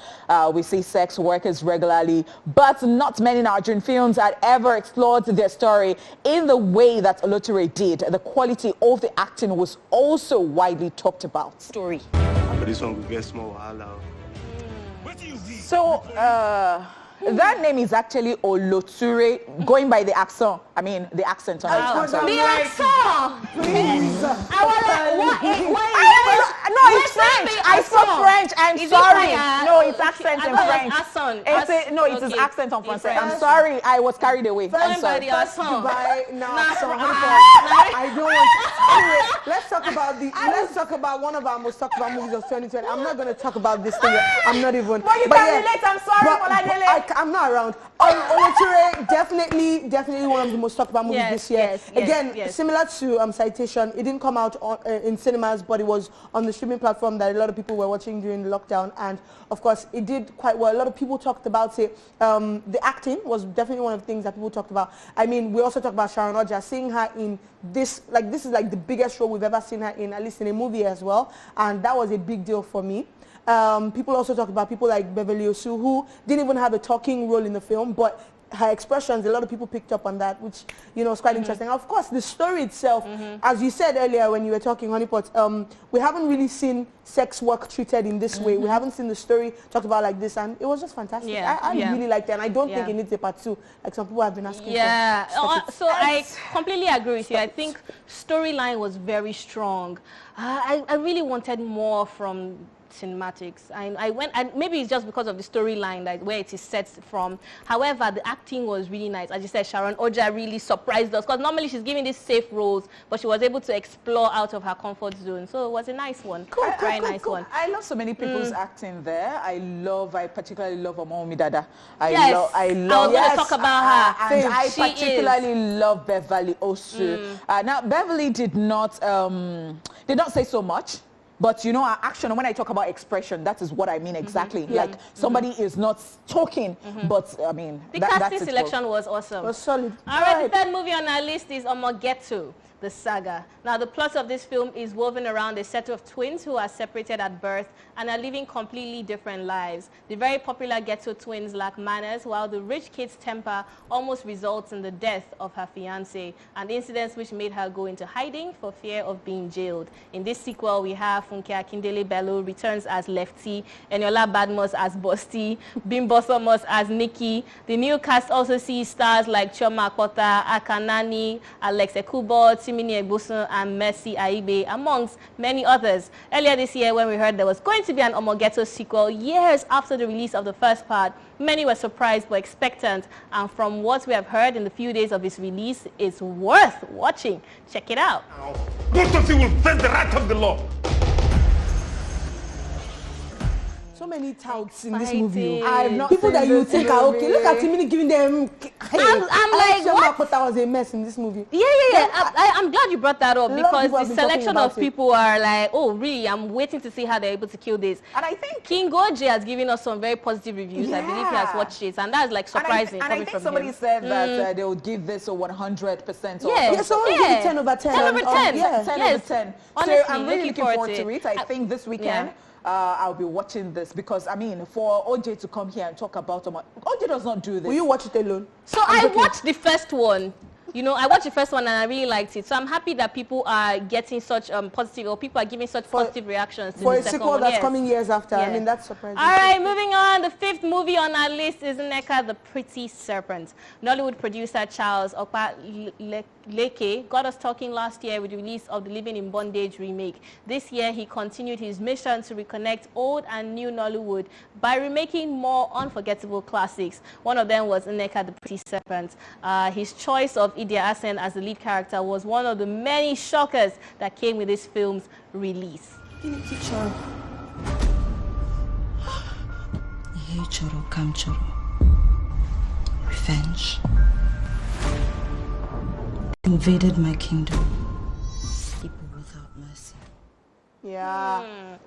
S3: We see sex workers regularly, but not many Nigerian films had ever explored their story in the way that Oloture did. The quality of the acting was also widely talked about.
S2: Story.
S7: But this one will get small wahala.
S3: So, that name is actually Oloture, going by the accent. I mean, the accent on it. I'm sorry.
S2: The accent!
S1: Please.
S2: I was like, what?
S3: No, it's French. I spoke French. I'm sorry. No, it's accent in French. No, it is accent on French. I'm sorry. I was carried away. I'm sorry.
S1: Dubai, I don't want. Anyway, let's talk about one of our most talked about movies of 2020. I'm not going to talk about this thing. I'm not even.
S3: But you can relate. I'm sorry, Foladele.
S1: I'm not around. Oweture, definitely one of the most talked about movies this year. Again, similar to Citation, it didn't come out in cinemas, but it was on the streaming platform that a lot of people were watching during the lockdown, and of course, it did quite well. A lot of people talked about it. The acting was definitely one of the things that people talked about. I mean, we also talked about Sharon Oja, seeing her in this, like this is like the biggest role we've ever seen her in, at least in a movie as well, and that was a big deal for me. People also talked about people like Beverly Osu, who didn't even have a talking role in the film, but her expressions, a lot of people picked up on that, which, you know, is quite interesting. Of course, the story itself, as you said earlier when you were talking, Honeypot, we haven't really seen sex work treated in this way. We haven't seen the story talked about like this, and it was just fantastic. I really liked it, and I don't think it needs a part 2, like some people have been asking for.
S2: So I completely agree with you. I think storyline was very strong. I really wanted more from cinematics. I went, and maybe it's just because of the storyline, like where it is set from. However, the acting was really nice. As you said, Sharon Oja really surprised us, because normally she's giving these safe roles, but she was able to explore out of her comfort zone. So it was a nice one. Very nice one.
S3: I love so many people's acting there. I particularly love Omomi Dada. I was going to talk about her.
S2: And
S3: I particularly love Beverly Osu. Now, Beverly did not say so much. But, you know, our action, when I talk about expression, that is what I mean exactly. Like, somebody is not talking, but, I mean,
S2: the casting selection was awesome.
S1: It was solid.
S2: All right, the third movie on our list is Omogeto, the saga. Now, the plot of this film is woven around a set of twins who are separated at birth and are living completely different lives. The very popular ghetto twins lack manners, while the rich kid's temper almost results in the death of her fiancé, and incidents which made her go into hiding for fear of being jailed. In this sequel, we have Funke Akindele Bello returns as Lefty, Eniola Badmus as Bosti, Bimbo Thomas as Nikki. The new cast also sees stars like Chioma Akpota, Akanani, Alex Ekubo, Timini Egbusun, and Mercy Aibe, amongst many others. Earlier this year, when we heard there was going to be an Omogeto sequel, years after the release of the first part, many were surprised but expectant, and from what we have heard in the few days of its release, it's worth watching. Check it out.
S8: Both of you will face the wrath of the law.
S1: So many touts in this movie.
S3: I've not
S1: people
S3: seen
S1: that you
S3: this
S1: think are okay.
S3: movie.
S1: Look at Timini giving them.
S2: I'm like, what?
S1: But was a mess in this movie.
S2: I'm glad you brought that up, because the selection of
S1: it.
S2: people are like, oh, really? I'm waiting to see how they're able to kill this.
S3: And I think
S2: King Goji has given us some very positive reviews. I believe he has watched it, and that's like surprising.
S3: And I think somebody said that they would give this a 100%.
S2: Yeah,
S1: someone gave it 10 over 10.
S2: 10 over 10.
S3: 10 over 10.
S2: Honestly,
S3: So I'm really looking forward to it. I think this weekend I'll be watching this, because I mean, for OJ to come here and talk about OJ does not do this.
S1: Will you watch it alone?
S2: So I watched the first one. You know, I watched the first one and I really liked it. So I'm happy that people are getting such positive, or people are giving such positive reactions to
S1: for
S2: the
S1: a
S2: second
S1: sequel
S2: one.
S1: that's coming years after. I mean, that's surprising.
S2: All right, moving on. The fifth movie on our list is Nneka, the Pretty Serpent. Nollywood producer Charles Leke got us talking last year with the release of the Living in Bondage remake. This year, he continued his mission to reconnect old and new Nollywood by remaking more unforgettable classics. One of them was Nneka, the Pretty Serpent. His choice of Idia Asen as the lead character was one of the many shockers that came with this film's release.
S9: Revenge invaded my kingdom. People without mercy.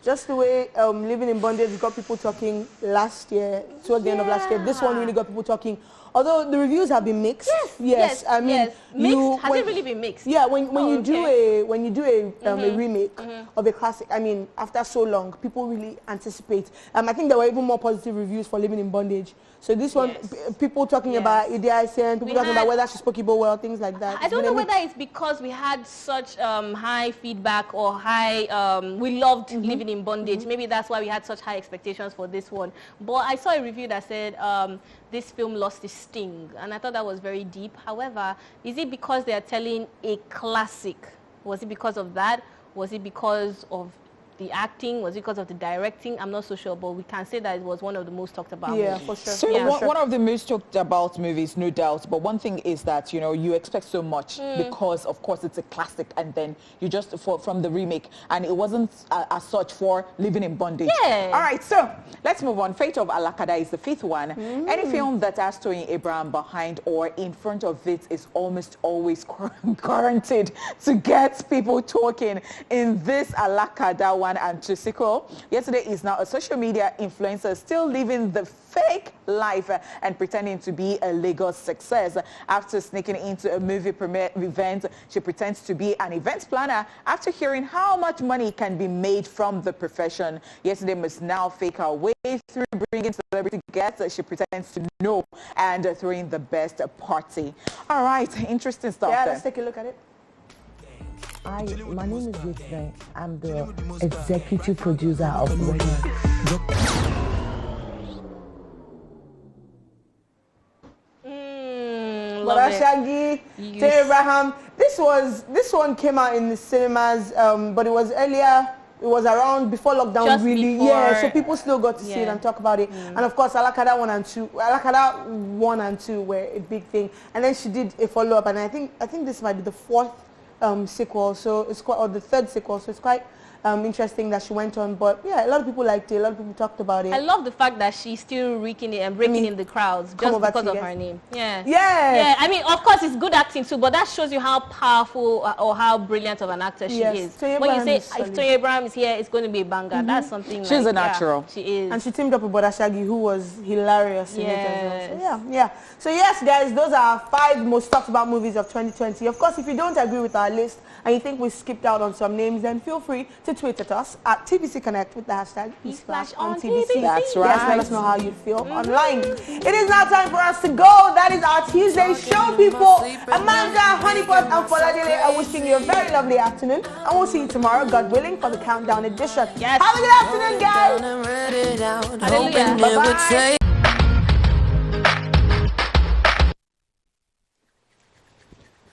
S1: Just the way Living in Bondage got people talking last year, towards the end of last year. This one really got people talking. Although the reviews have been mixed. Yes. I mean,
S2: mixed. Has it really been mixed?
S1: Yeah, when you do a remake of a classic, I mean, after so long, people really anticipate. I think there were even more positive reviews for Living in Bondage. So this one, people talking about Idia Asen, people talking about whether she spoke Igbo well, things like that.
S2: I don't know whether it's because we had such high feedback or high, we loved Living in Bondage. Maybe that's why we had such high expectations for this one. But I saw a review that said this film lost its sting, and I thought that was very deep. However, is it because they are telling a classic? Was it because of that? Was it because of the acting? Was it because of the directing? I'm not so sure, but we can say that it was one of the most talked about
S1: Yeah,
S2: movies.
S1: for sure.
S3: So
S1: Yeah,
S3: one of the most talked about movies, no doubt. But one thing is that, you know, you expect so much because, of course, it's a classic, and then you just from the remake, and it wasn't as such for Living in Bondage.
S2: Yeah.
S3: All right, so let's move on. Fate of Alakada is the 5th one. Any film that has Toyin Abraham behind or in front of it is almost always guaranteed to get people talking. In this Alakada 1 and 2 sequel, yesterday is now a social media influencer still living the fake life and pretending to be a Lagos success. After sneaking into a movie premiere event, she pretends to be an event planner after hearing how much money can be made from the profession. Yesterday must now fake her way through bringing celebrity guests she pretends to know and throwing the best party. All right, interesting stuff.
S1: Yeah, let's take a look at it.
S10: My name is GOTV. I'm the executive producer of Rant.
S1: Shaggy, Abraham. This one came out in the cinemas, but it was earlier. It was around before lockdown,
S2: just
S1: really.
S2: Before,
S1: yeah, so people still got to see it and talk about it. And of course, Alakada 1 and 2. Alakada 1 and 2 were a big thing. And then she did a follow-up, and I think this might be the 4th sequel. So it's quite, or the 3rd sequel. So it's quite interesting that she went on. But yeah, a lot of people liked it. A lot of people talked about it.
S2: I love the fact that she's still raking it and breaking in the crowds just because of her name. Yeah.
S1: Yeah.
S2: Yeah. I mean, of course, it's good acting too, but that shows you how powerful or how brilliant of an actor she is. When you say if Toyin Abraham is here, it's going to be a banger. That's something.
S3: She's a natural.
S2: Yeah, she is.
S1: And she teamed up with Brother Shaggy, who was hilarious in it as well. So yeah. So yes, guys, those are 5 most talked about movies of 2020. Of course, if you don't agree with our list and you think we skipped out on some names, then feel free to tweet at us at TBC Connect with the hashtag #on_TBC.
S3: That's right.
S1: Yes, let us know how you feel online. It is now time for us to go. That is our Tuesday show, people. Amanda, Honeypot and Foladele are wishing you a very lovely afternoon, and we'll see you tomorrow, God willing, for the countdown edition.
S2: Yes.
S1: Have a good afternoon, guys.
S2: Hallelujah.
S1: Bye-bye.